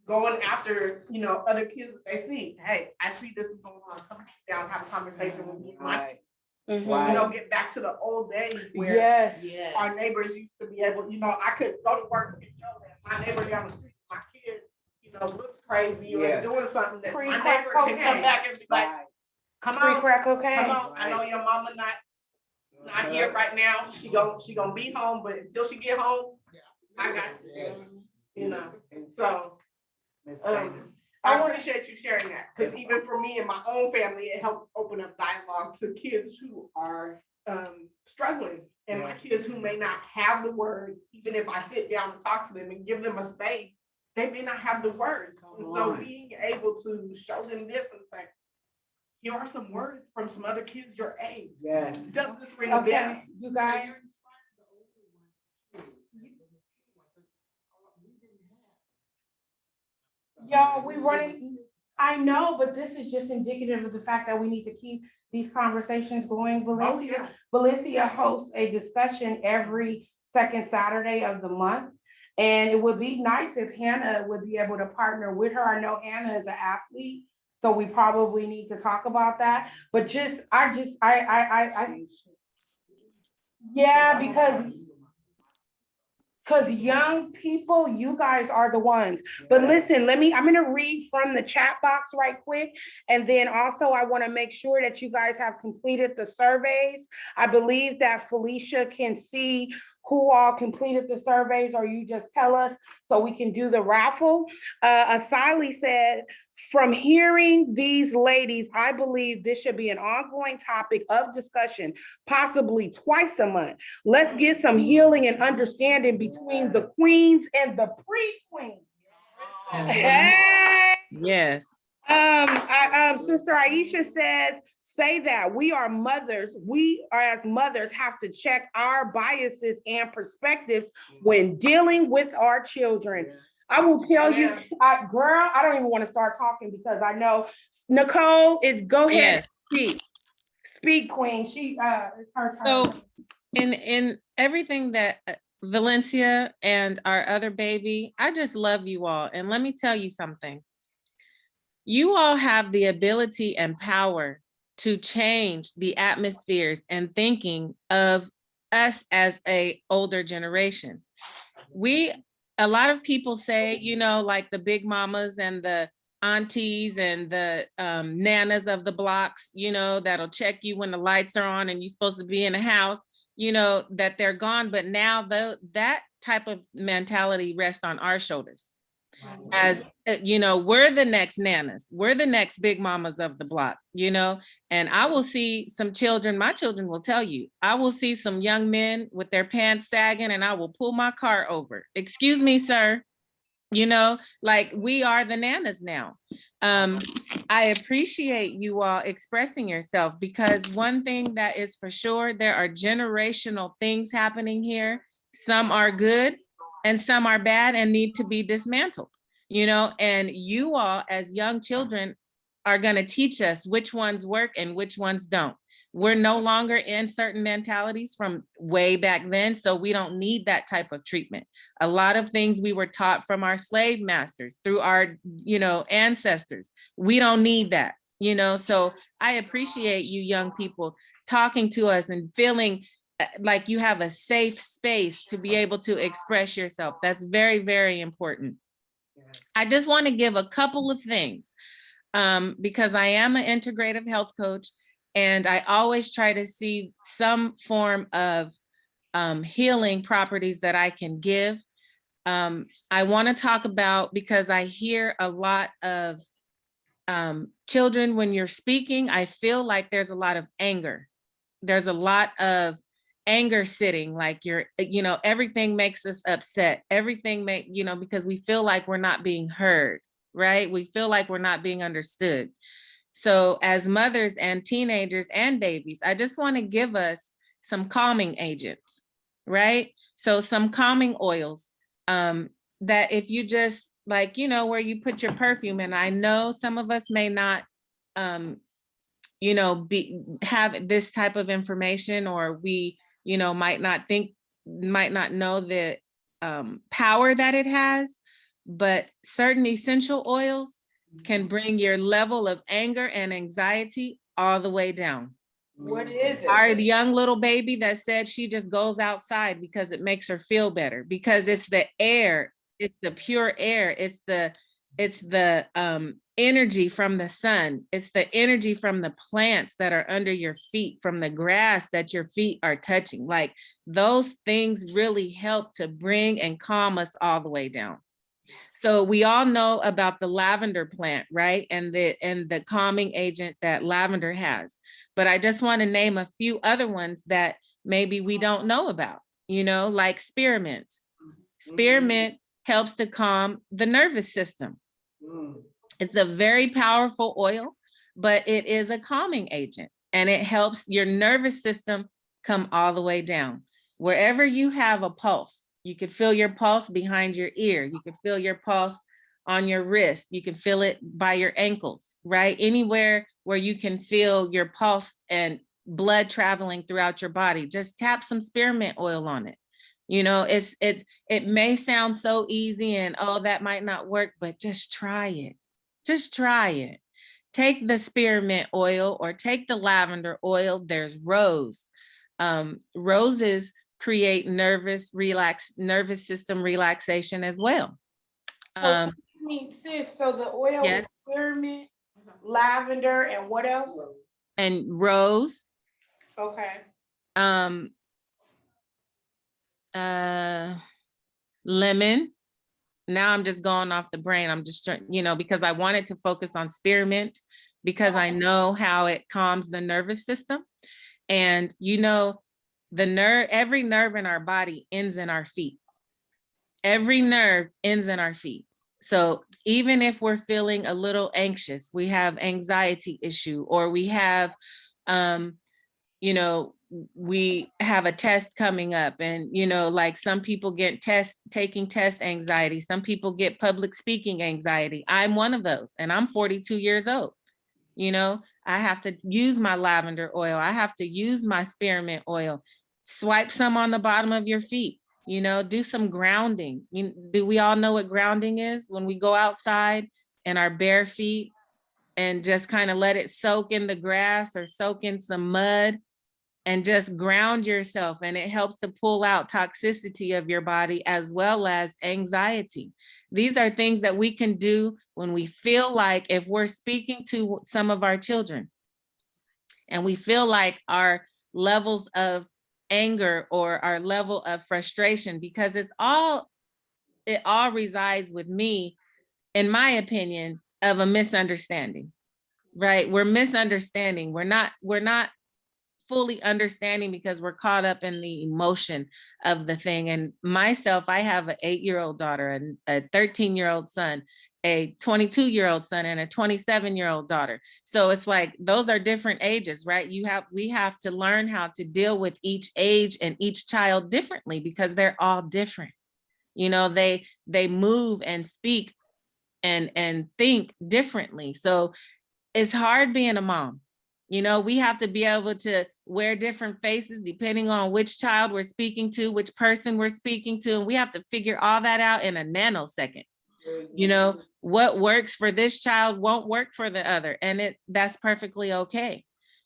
going after, you know, other kids that they see. Hey, I see this is going on. Come sit down, have a conversation with me. You know, get back to the old days where our neighbors used to be able, you know, I could go to work and know that my neighbor down the street, my kid, you know, looks crazy or is doing something that my neighbor can come back and be like, come on, Pre-crack cocaine. come on. I know your mama not here right now. She gonna be home, but until she get home, I got you. you know, so. Miss Dana. I appreciate you sharing that, because even for me and my own family, it helps open up dialogue to kids who are struggling, and my kids who may not have the words. Even if I sit down and talk to them and give them a space, they may not have the words. And so being able to show them this and say, here are some words from some other kids your age. Yes. Does this ring a bell? Okay, you guys. Y'all, we running, I know, but this is just indicative of the fact that we need to keep these conversations going. Valencia hosts a discussion every second Saturday of the month. And it would be nice if Hannah would be able to partner with her. I know Hannah is an athlete, so we probably need to talk about that. But yeah, because young people, you guys are the ones. But listen, I'm gonna read from the chat box right quick. And then also I wanna make sure that you guys have completed the surveys. I believe that Felicia can see who all completed the surveys, or you just tell us so we can do the raffle. Asali said, from hearing these ladies, I believe this should be an ongoing topic of discussion, possibly twice a month. Let's get some healing and understanding between the queens and the pre-queens. Hey! Yes. Sister Aisha says, say that we are mothers. We are, as mothers, have to check our biases and perspectives when dealing with our children. I will tell you, girl, I don't even want to start talking because I know Nicole is, go ahead, speak, queen. It's her turn. So in everything that Valencia and our other baby, I just love you all. And let me tell you something. You all have the ability and power to change the atmospheres and thinking of us as a older generation. A lot of people say, you know, like the big mamas and the aunties and the nanas of the blocks, you know, that'll check you when the lights are on and you're supposed to be in the house, you know, that they're gone. But now that type of mentality rests on our shoulders. As you know, we're the next nanas, we're the next big mamas of the block, you know. And I will see some children, my children will tell you, I will see some young men with their pants sagging and I will pull my car over. Excuse me, sir. You know, like, we are the nanas now. I appreciate you all expressing yourself, because one thing that is for sure, there are generational things happening here. Some are good and some are bad and need to be dismantled, you know. And you all as young children are going to teach us which ones work and which ones don't. We're no longer in certain mentalities from way back then, so we don't need that type of treatment. A lot of things we were taught from our slave masters, through our, you know, ancestors. We don't need that, you know. So I appreciate you young people talking to us and feeling like you have a safe space to be able to express yourself. That's very, very important. I just want to give a couple of things, because I am an integrative health coach, and I always try to see some form of healing properties that I can give. I want to talk about, because I hear a lot of children, when you're speaking, I feel like there's a lot of anger. There's a lot of anger sitting, like you're, you know, everything makes us upset. Everything you know, because we feel like we're not being heard, right? We feel like we're not being understood. So as mothers and teenagers and babies, I just want to give us some calming agents, right? So some calming oils, that if you just, like, you know, where you put your perfume in. I know some of us may not, you know, have this type of information, or we, you know, might not know the power that it has, but certain essential oils can bring your level of anger and anxiety all the way down. What is it? Our young little baby that said she just goes outside because it makes her feel better, because it's the air, it's the pure air, it's the energy from the sun, it's the energy from the plants that are under your feet, from the grass that your feet are touching. Like, those things really help to bring and calm us all the way down. So we all know about the lavender plant, right? And the calming agent that lavender has. But I just want to name a few other ones that maybe we don't know about, like spearmint. Spearmint helps to calm the nervous system. It's a very powerful oil, but it is a calming agent, and it helps your nervous system come all the way down. Wherever you have a pulse, you can feel your pulse behind your ear. You can feel your pulse on your wrist. You can feel it by your ankles, right? Anywhere where you can feel your pulse and blood traveling throughout your body, just tap some spearmint oil on it. It may sound so easy and, oh, that might not work, but just try it. Just try it. Take the spearmint oil or take the lavender oil. There's rose. Roses create nervous system relaxation as well. Sis, so the oil Yes. is spearmint, lavender, and what else? And rose. Okay. Lemon. Now I'm just going off the brain. I'm just trying, because I wanted to focus on spearmint because I know how it calms the nervous system. And every nerve in our body ends in our feet. Every nerve ends in our feet. So even if we're feeling a little anxious, we have anxiety issue, or we have, we have a test coming up, and, like some people get taking test anxiety. Some people get public speaking anxiety. I'm one of those, and I'm 42 years old. I have to use my lavender oil. I have to use my spearmint oil. Swipe some on the bottom of your feet, do some grounding. Do we all know what grounding is? When we go outside in our bare feet and just kind of let it soak in the grass or soak in some mud and just ground yourself, and it helps to pull out toxicity of your body as well as anxiety. These are things that we can do when we feel like, if we're speaking to some of our children and we feel like our levels of anger or our level of frustration, because it all resides with me, in my opinion, of a misunderstanding, right? We're misunderstanding. We're not fully understanding because we're caught up in the emotion of the thing. And myself, I have an 8-year-old daughter, and a 13-year-old son, a 22-year-old son, and a 27-year-old daughter. So it's like, those are different ages, right? We have to learn how to deal with each age and each child differently, because they're all different. They move and speak and think differently. So it's hard being a mom. We have to be able to wear different faces depending on which child we're speaking to, which person we're speaking to. And we have to figure all that out in a nanosecond. What works for this child won't work for the other. And that's perfectly okay.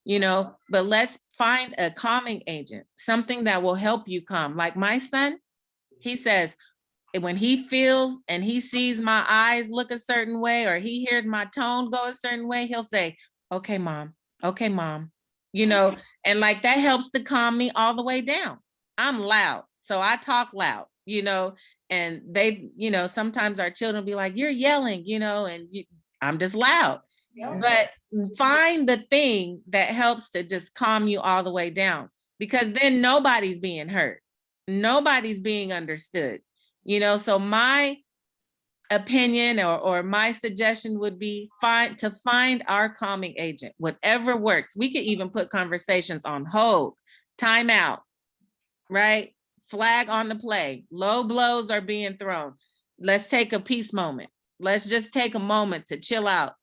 But let's find a calming agent, something that will help you calm. Like my son, he says, when he feels and he sees my eyes look a certain way, or he hears my tone go a certain way, he'll say, okay, mom, and like that helps to calm me all the way down. I'm loud, so I talk loud, and they, sometimes our children will be like, you're yelling, I'm just loud. But find the thing that helps to just calm you all the way down, because then nobody's being hurt. Nobody's being understood. So my opinion or my suggestion would be to find our calming agent, whatever works. We could even put conversations on hold, time out, right? Flag on the play. Low blows are being thrown. Let's take a peace moment. Let's just take a moment to chill out,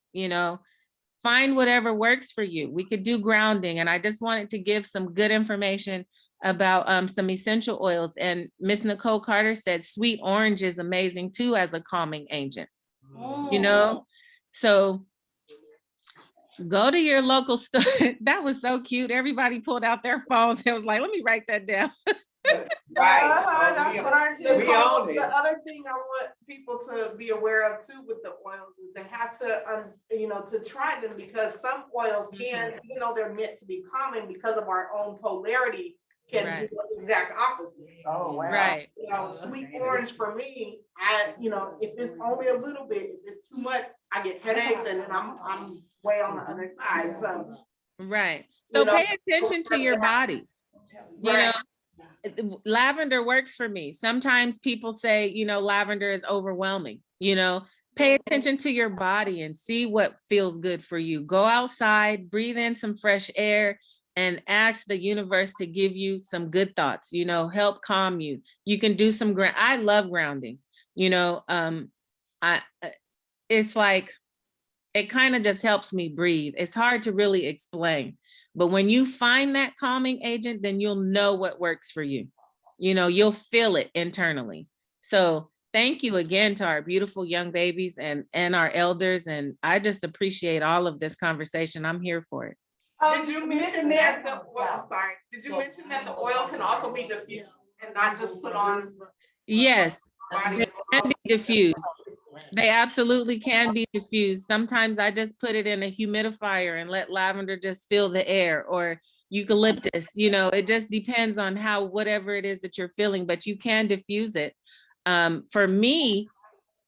find whatever works for you. We could do grounding. And I just wanted to give some good information about some essential oils. And Miss Nicole Carter said sweet orange is amazing too as a calming agent. So go to your local store. That was so cute. Everybody pulled out their phones. It was like, let me write that down. Right. That's what I said. We own it. The other thing I want people to be aware of too with the oils is they have to, to try them, because some oils can, even though they're meant to be calming, because of our own polarity, can Right. do the exact opposite. Oh, wow. Right. You know, sweet orange for me, if it's only a little bit, if it's too much, I get headaches and then I'm way on the other side, so. Right. So You know, pay attention to your bodies. You know, lavender works for me. Sometimes people say, lavender is overwhelming, pay attention to your body and see what feels good for you. Go outside, breathe in some fresh air and ask the universe to give you some good thoughts, help calm you. You can do some I love grounding, I it's like, it kind of just helps me breathe. It's hard to really explain, but when you find that calming agent, then you'll know what works for you. You'll feel it internally. So thank you again to our beautiful young babies and our elders. And I just appreciate all of this conversation. I'm here for it. Did you mention that Did you mention that the oil can also be diffused and not just put on? Yes, they can be diffused. They absolutely can be diffused. Sometimes I just put it in a humidifier and let lavender just fill the air, or eucalyptus, it just depends on whatever it is that you're feeling, but you can diffuse it. For me,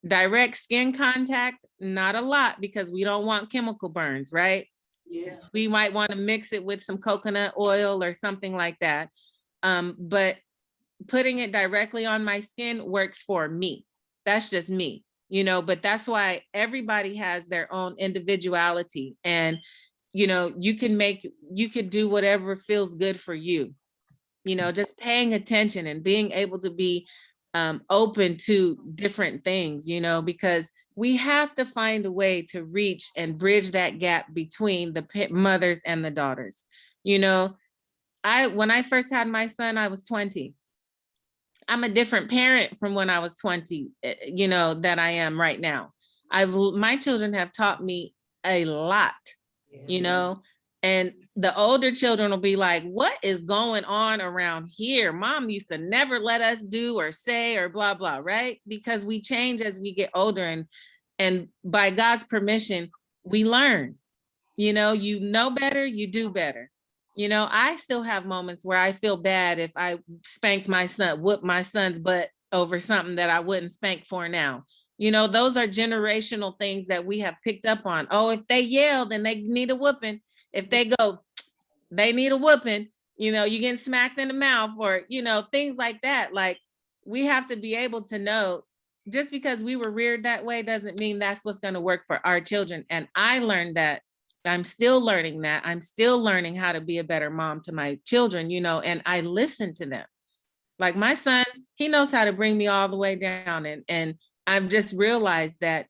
direct skin contact, not a lot, because we don't want chemical burns, right? Yeah. We might want to mix it with some coconut oil or something like that. But putting it directly on my skin works for me. That's just me, but that's why everybody has their own individuality, and you can do whatever feels good for you. Just paying attention and being able to be open to different things, because we have to find a way to reach and bridge that gap between the mothers and the daughters. When I first had my son, I was 20. I'm a different parent from when I was 20, that I am right now. My children have taught me a lot, and the older children will be like, what is going on around here? Mom used to never let us do or say or blah, blah, right? Because we change as we get older, and by God's permission, we learn, you know better, you do better. I still have moments where I feel bad if I whooped my son's butt over something that I wouldn't spank for now. Those are generational things that we have picked up on. Oh, if they yell, then they need a whooping. If they go, they need a whooping. You getting smacked in the mouth, or, things like that. Like, we have to be able to know, just because we were reared that way doesn't mean that's what's going to work for our children. And I learned that. I'm still learning that. I'm still learning how to be a better mom to my children, and I listen to them. Like my son, he knows how to bring me all the way down. And I've just realized that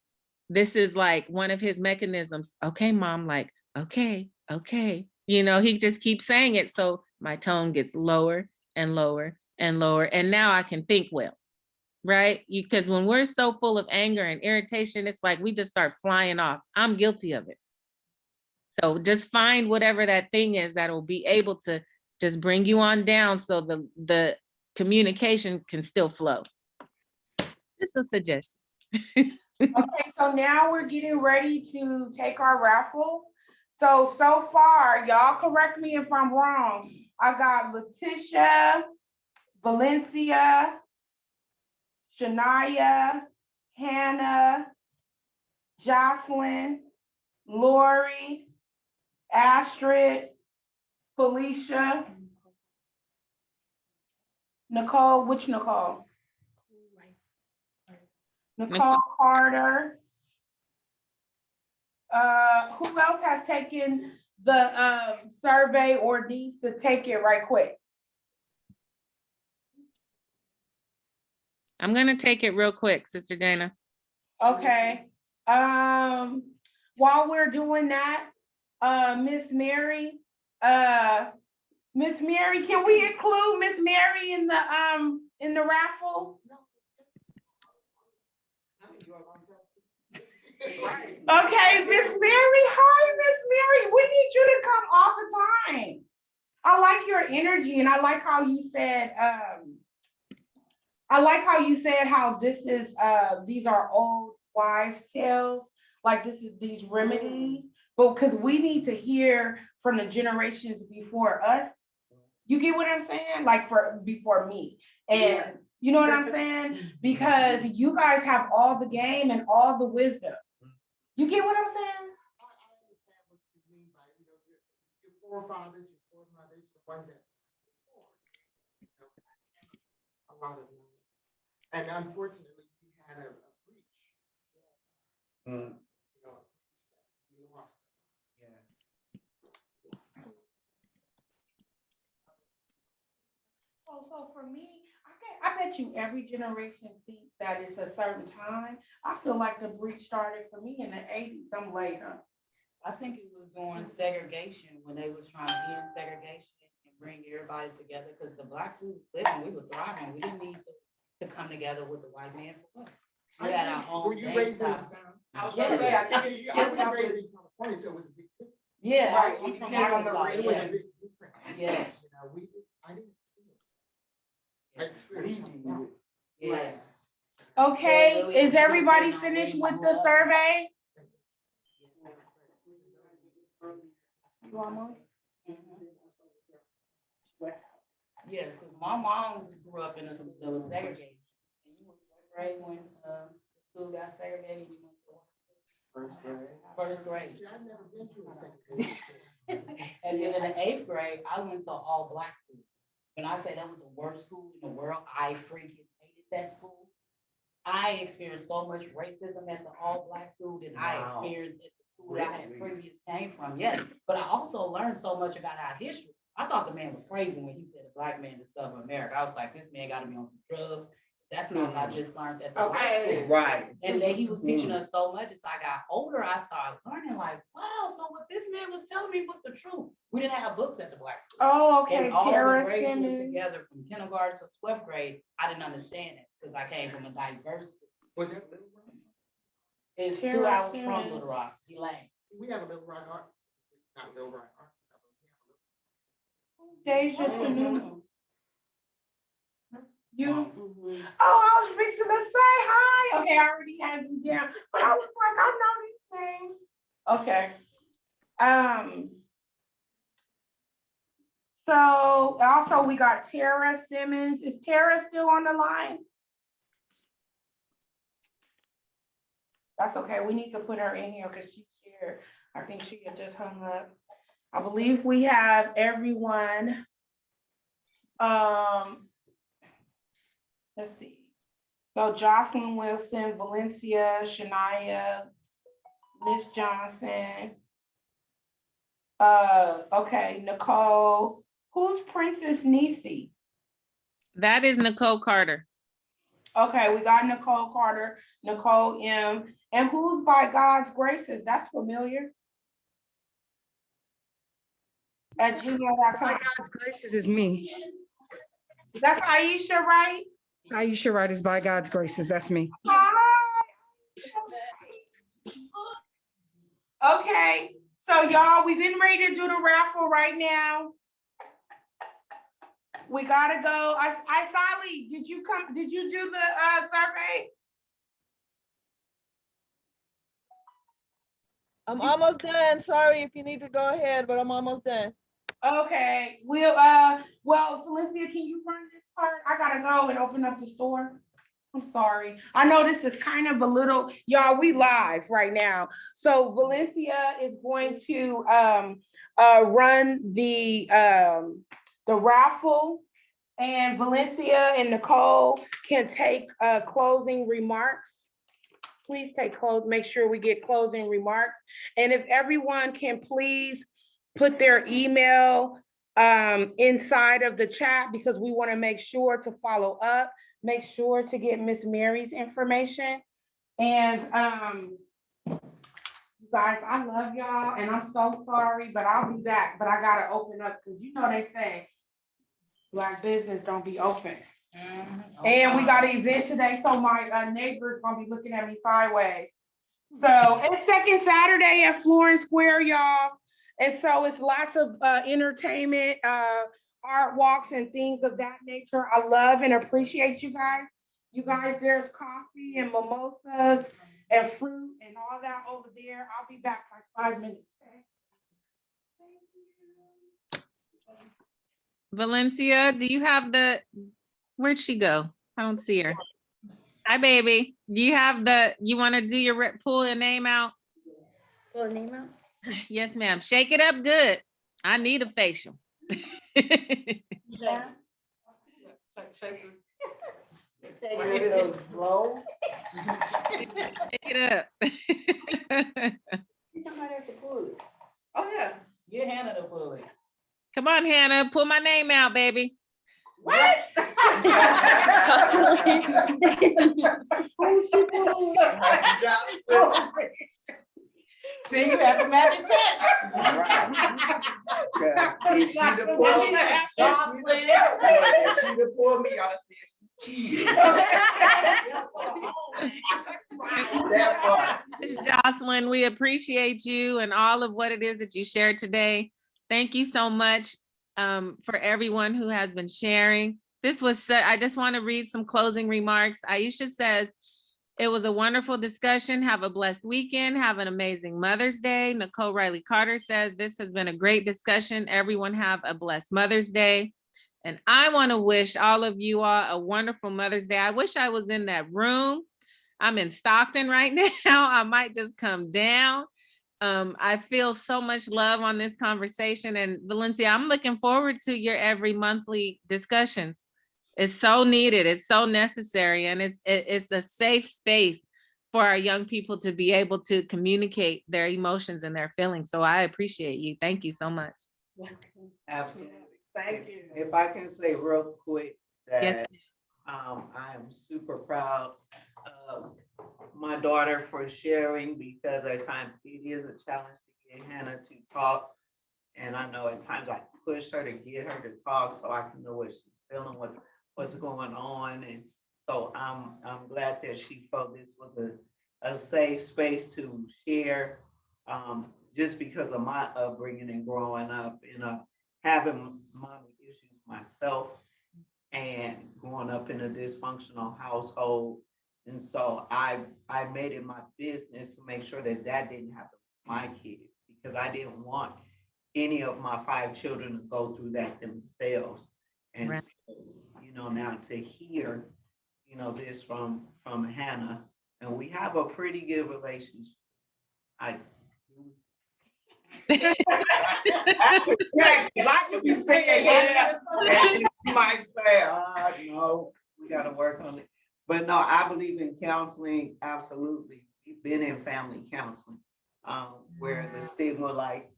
this is like one of his mechanisms. Okay, mom, like, okay. He just keeps saying it. So my tone gets lower and lower and lower. And now I can think well, right? Because when we're so full of anger and irritation, it's like we just start flying off. I'm guilty of it. So just find whatever that thing is that will be able to just bring you on down, so the communication can still flow. Just a suggestion. Okay, so now we're getting ready to take our raffle. So far, y'all correct me if I'm wrong. I got Letitia, Valencia, Shania, Hannah, Jocelyn, Lori, Astrid, Felicia, Nicole, which Nicole? Nicole Carter. Who else has taken the survey or needs to take it right quick? I'm gonna take it real quick, Sister Dana. Okay. While we're doing that, Miss Mary, can we include Miss Mary in the raffle? Okay, Miss Mary. Hi, Miss Mary. We need you to come all the time. I like your energy, and I like how you said, how this is these are old wives' tales, like these remedies, but because we need to hear from the generations before us You get what I'm saying? Like before me. And you know what I'm saying? Because you guys have all the game and all the wisdom. You get what I'm saying? I understand what you mean by, your forefathers, your foremothers, the ones that before, a lot of them. And unfortunately, you had a breach. You lost. Yeah. So for me, I bet you every generation thinks that it's a certain time. I feel like the breach started for me in the 80s. I'm later. I think it was during segregation, when they was trying to end segregation and bring everybody together, because the blacks we was living, we were thriving. We didn't need to come together with the white man for what? We had our own. Were you raised in South. I was Yeah, gonna say, yeah, I was raised in California, so it was a big difference. Yeah, Right, I'm you from came on the Arkansas, radio, it was yeah. a big difference. Yeah. I didn't experience. I experienced something else. Yeah. Okay, So, is Lily, everybody you finished know, with the survey? You almost? Yes, because my mom grew up in a school that was segregated. And you went to what grade when the school got segregated? You went to first grade. See, I've never been to a segregation school. And then in the 8th grade, I went to all black school. When I say that was the worst school in the world, I freaking hated that school. I experienced so much racism at the all black school that I experienced at the school that I had previous came from. Yes, but I also learned so much about our history. I thought the man was crazy when he said a black man discovered America. I was like, this man got to be on some drugs. That's not what I just learned at the white school. Right. And then he was teaching us so much. As I got older, I started learning like, wow, so what this man was telling me was the truth. We didn't have books at the black school. Oh, okay, And all Tara the grades went Simmons. together from kindergarten to 12th grade. I didn't understand it because I came from a diverse school. Was that Little Rock? It's Tara 2 hours Simmons. from Little Rock, Elaine. We have a Little Rock art, not Little Rock art. Deja Mm-hmm. Tanu. You? Oh, I was fixing to say hi. Okay, I already had you down, but I was like, I know these names. Okay. So also we got Tara Simmons. Is Tara still on the line? That's okay. We need to put her in here because she's here. I think she had just hung up. I believe we have everyone. Let's see. So Jocelyn Wilson, Valencia, Shania, Miss Johnson. Okay, Nicole. Who's Princess Nisi? That is Nicole Carter. Okay, we got Nicole Carter, Nicole M. And who's By God's Graces? That's familiar. At gmail.com. By God's graces is me. That's Aisha Wright. Aisha Wright is by God's graces. That's me. Hi. Okay, so y'all, we getting ready to do the raffle right now. We gotta go. Sally, did you come? Did you do the survey? I'm almost done. Sorry if you need to go ahead, but I'm almost done. Okay, well, Felicia, can you run this part? I gotta go and open up the store. I'm sorry. I know this is kind of a little, y'all, we live right now. So Valencia is going to run the raffle, and Valencia and Nicole can take closing remarks. Please make sure we get closing remarks. And if everyone can please put their email inside of the chat, because we want to make sure to follow up, make sure to get Miss Mary's information. And you guys, I love y'all and I'm so sorry, but I'll be back. But I gotta open up because you know they say Black business don't be open. And we got an event today, so my neighbor's gonna be looking at me sideways. So it's second Saturday at Florence Square, y'all. And so it's lots of entertainment, art walks and things of that nature. I love and appreciate you guys. You guys, there's coffee and mimosas and fruit and all that over there. I'll be back like 5 minutes. Okay? Valencia, do you have where'd she go? I don't see her. Hi, baby. Do you have you want to do your pull your name out? Pull a name out? Yes, ma'am. Shake it up good. I need a facial. Yeah. So slow. Shake it up. Somebody has to pull it. Oh, yeah. Get Hannah to pull it. Come on, Hannah. Pull my name out, baby. What? See, you have the magic touch. If she'd have pulled me, I would have said she cheated. That part. Ms. Jocelyn, we appreciate you and all of what it is that you shared today. Thank you so much for everyone who has been sharing. I just want to read some closing remarks. Aisha says, it was a wonderful discussion. Have a blessed weekend. Have an amazing Mother's Day. Nicole Riley Carter says, this has been a great discussion. Everyone have a blessed Mother's Day. And I want to wish all of you all a wonderful Mother's Day. I wish I was in that room. I'm in Stockton right now. I might just come down. I feel so much love on this conversation. And Valencia, I'm looking forward to your every monthly discussions. It's so needed. It's so necessary. And it's a safe space for our young people to be able to communicate their emotions and their feelings. So I appreciate you. Thank you so much. Absolutely. Thank you. If I can say real quick that Yes. I am super proud of my daughter for sharing, because at times it is a challenge to get Hannah to talk. And I know at times I push her to get her to talk so I can know what she's feeling, what's going on. And so I'm glad that she felt this was a safe space to share, just because of my upbringing and growing up and having mommy issues myself and growing up in a dysfunctional household. And so I made it my business to make sure that didn't happen with my kids, because I didn't want any of my 5 children to go through that themselves. And Right. so, now to hear, this from Hannah, and we have a pretty good relationship. I could be saying yeah, and you might say, no, we got to work on it. But no, I believe in counseling. Absolutely. We've been in family counseling, where the stigma, like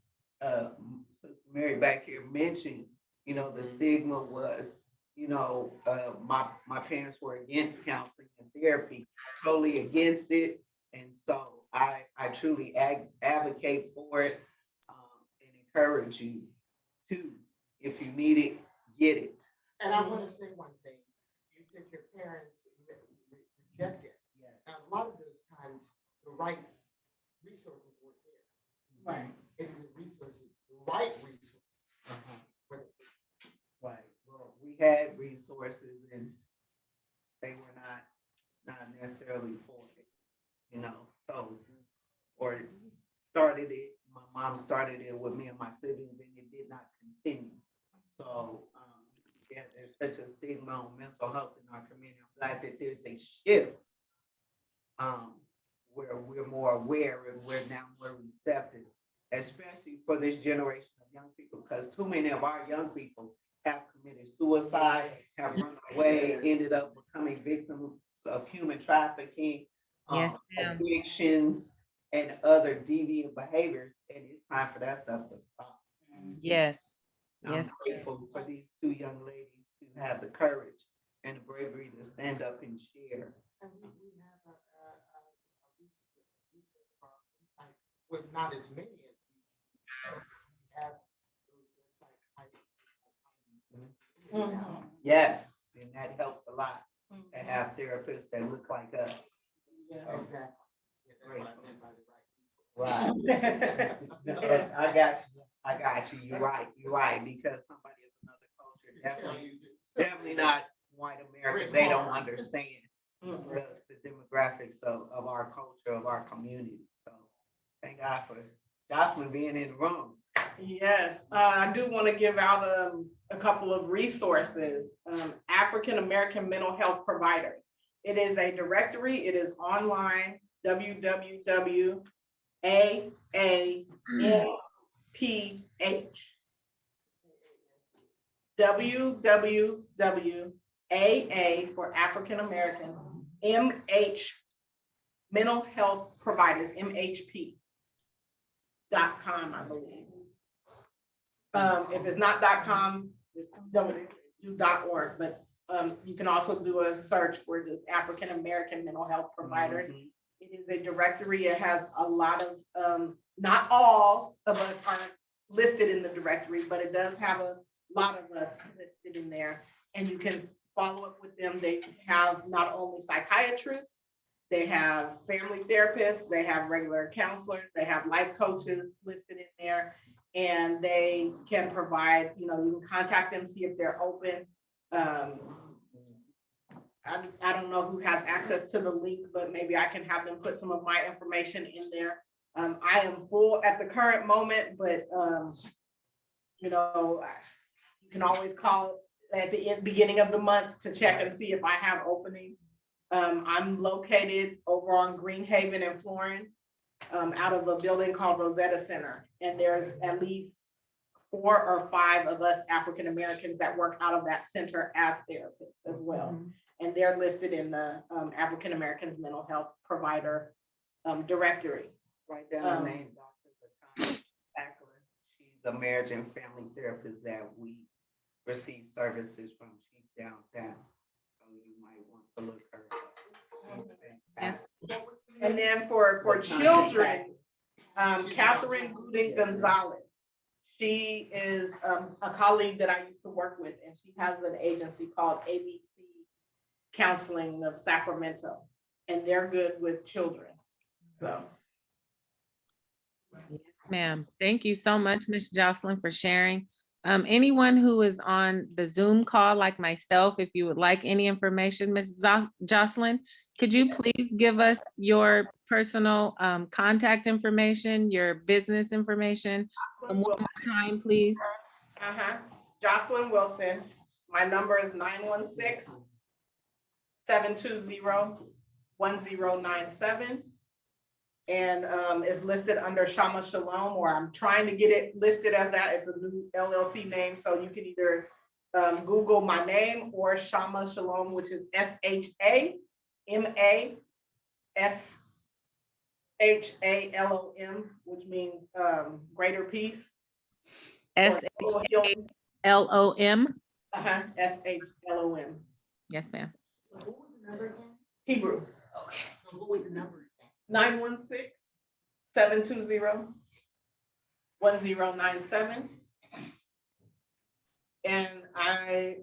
Mary back here mentioned, the stigma was, my parents were against counseling and therapy, totally against it. And so I truly advocate for it, and encourage you to, if you need it, get it. And I want to say one thing. You said your parents rejected. Yes. And a lot of those times, the right resources weren't there. Right. If the resources, the right resources. Right. Well, we had resources and they were not necessarily for it, so, or started it, my mom started it with me and my siblings, and it did not continue. So, yeah, there's such a stigma on mental health in our community. I'm glad that there's a shift, where we're more aware and we're now more receptive, especially for this generation of young people, because too many of our young people have committed suicide, have run away, ended up becoming victims of human trafficking, Yes, ma'am. addictions, and other deviant behaviors. And it's time for that stuff to stop. Yes. I'm Yes. grateful for these 2 young ladies to have the courage and the bravery to stand up and share. And we have a with not as many as we have those Yes, and that helps a lot to have therapists that look like us. Exactly. Right. Yeah, I got you. You're right. Because somebody of another culture, definitely not white America. They don't understand the demographics of our culture, of our community. So thank God for Jocelyn being in the room. Yes, I do want to give out a couple of resources. African American mental health providers. It is a directory. It is online. www.AAMPH. www.AA for African American MH mental health providers MHP.com, I believe. If it's not .com, just don't do .org, but you can also do a search for just African American mental health providers. It is a directory. It has a lot of, not all of us are listed in the directory, but it does have a lot of us listed in there. And you can follow up with them. They have not only psychiatrists, they have family therapists, they have regular counselors, they have life coaches listed in there. And they can provide, you can contact them, see if they're open. I don't know who has access to the link, but maybe I can have them put some of my information in there. I am full at the current moment, but you can always call at the beginning of the month to check and see if I have openings. I'm located over on Greenhaven and Florin, out of a building called Rosetta Center. And there's at least 4 or 5 of us African Americans that work out of that center as therapists as well. And they're listed in the African Americans Mental Health Provider directory. Write down the name, Dr. Ackler. She's the marriage and family therapist that we receive services from. She's downtown. So you might want to look her up. Yes. And then for children, Catherine Gooding Gonzalez. She is a colleague that I used to work with, and she has an agency called ABC Counseling of Sacramento, and they're good with children. So. Yes, ma'am. Thank you so much, Ms. Jocelyn, for sharing. Anyone who is on the Zoom call, like myself, if you would like any information, Ms. Jocelyn, could you please give us your personal contact information, your business information? One more time, please. Jocelyn Wilson. My number is 916-720-1097. And is listed under Shama Shalom, or I'm trying to get it listed as that. It's a new LLC name. So you can either Google my name or Shama Shalom, which is SHAMASHALOM, which means greater peace. SHALOM. SHLOM. Yes, ma'am. Hebrew. Okay. So what was the number? 916-720-1097. And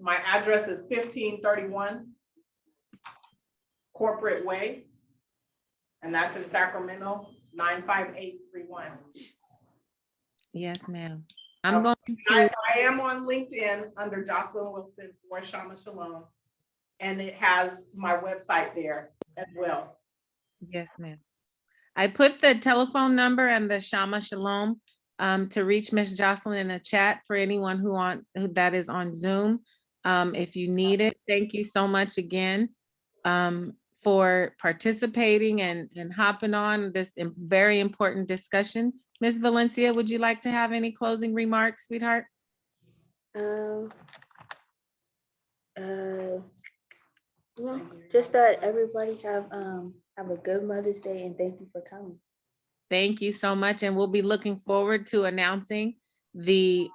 my address is 1531 Corporate Way, and that's in Sacramento, 95831. Yes, ma'am. I'm going to. I am on LinkedIn under Jocelyn Wilson or Shama Shalom, and it has my website there as well. Yes, ma'am. I put the telephone number and the Shama Shalom to reach Miss Jocelyn in a chat for anyone who that is on Zoom. If you need it, thank you so much again for participating and hopping on this very important discussion. Ms. Valencia, would you like to have any closing remarks, sweetheart? Just that everybody have a good Mother's Day, and thank you for coming. Thank you so much. And we'll be looking forward to announcing the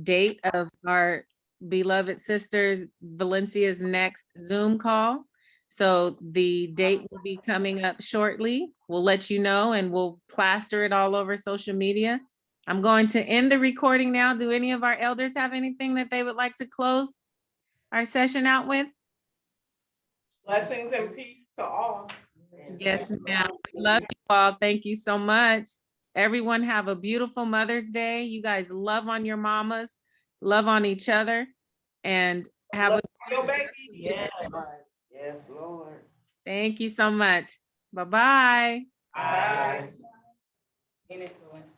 date of our beloved sisters Valencia's next Zoom call. So the date will be coming up shortly. We'll let you know, and we'll plaster it all over social media. I'm going to end the recording now. Do any of our elders have anything that they would like to close our session out with? Blessings and peace to all. Yes, ma'am. We love you all. Thank you so much. Everyone have a beautiful Mother's Day. You guys love on your mamas, love on each other, and have your babies. Yes, Lord. Thank you so much. Bye-bye. Bye. Influence.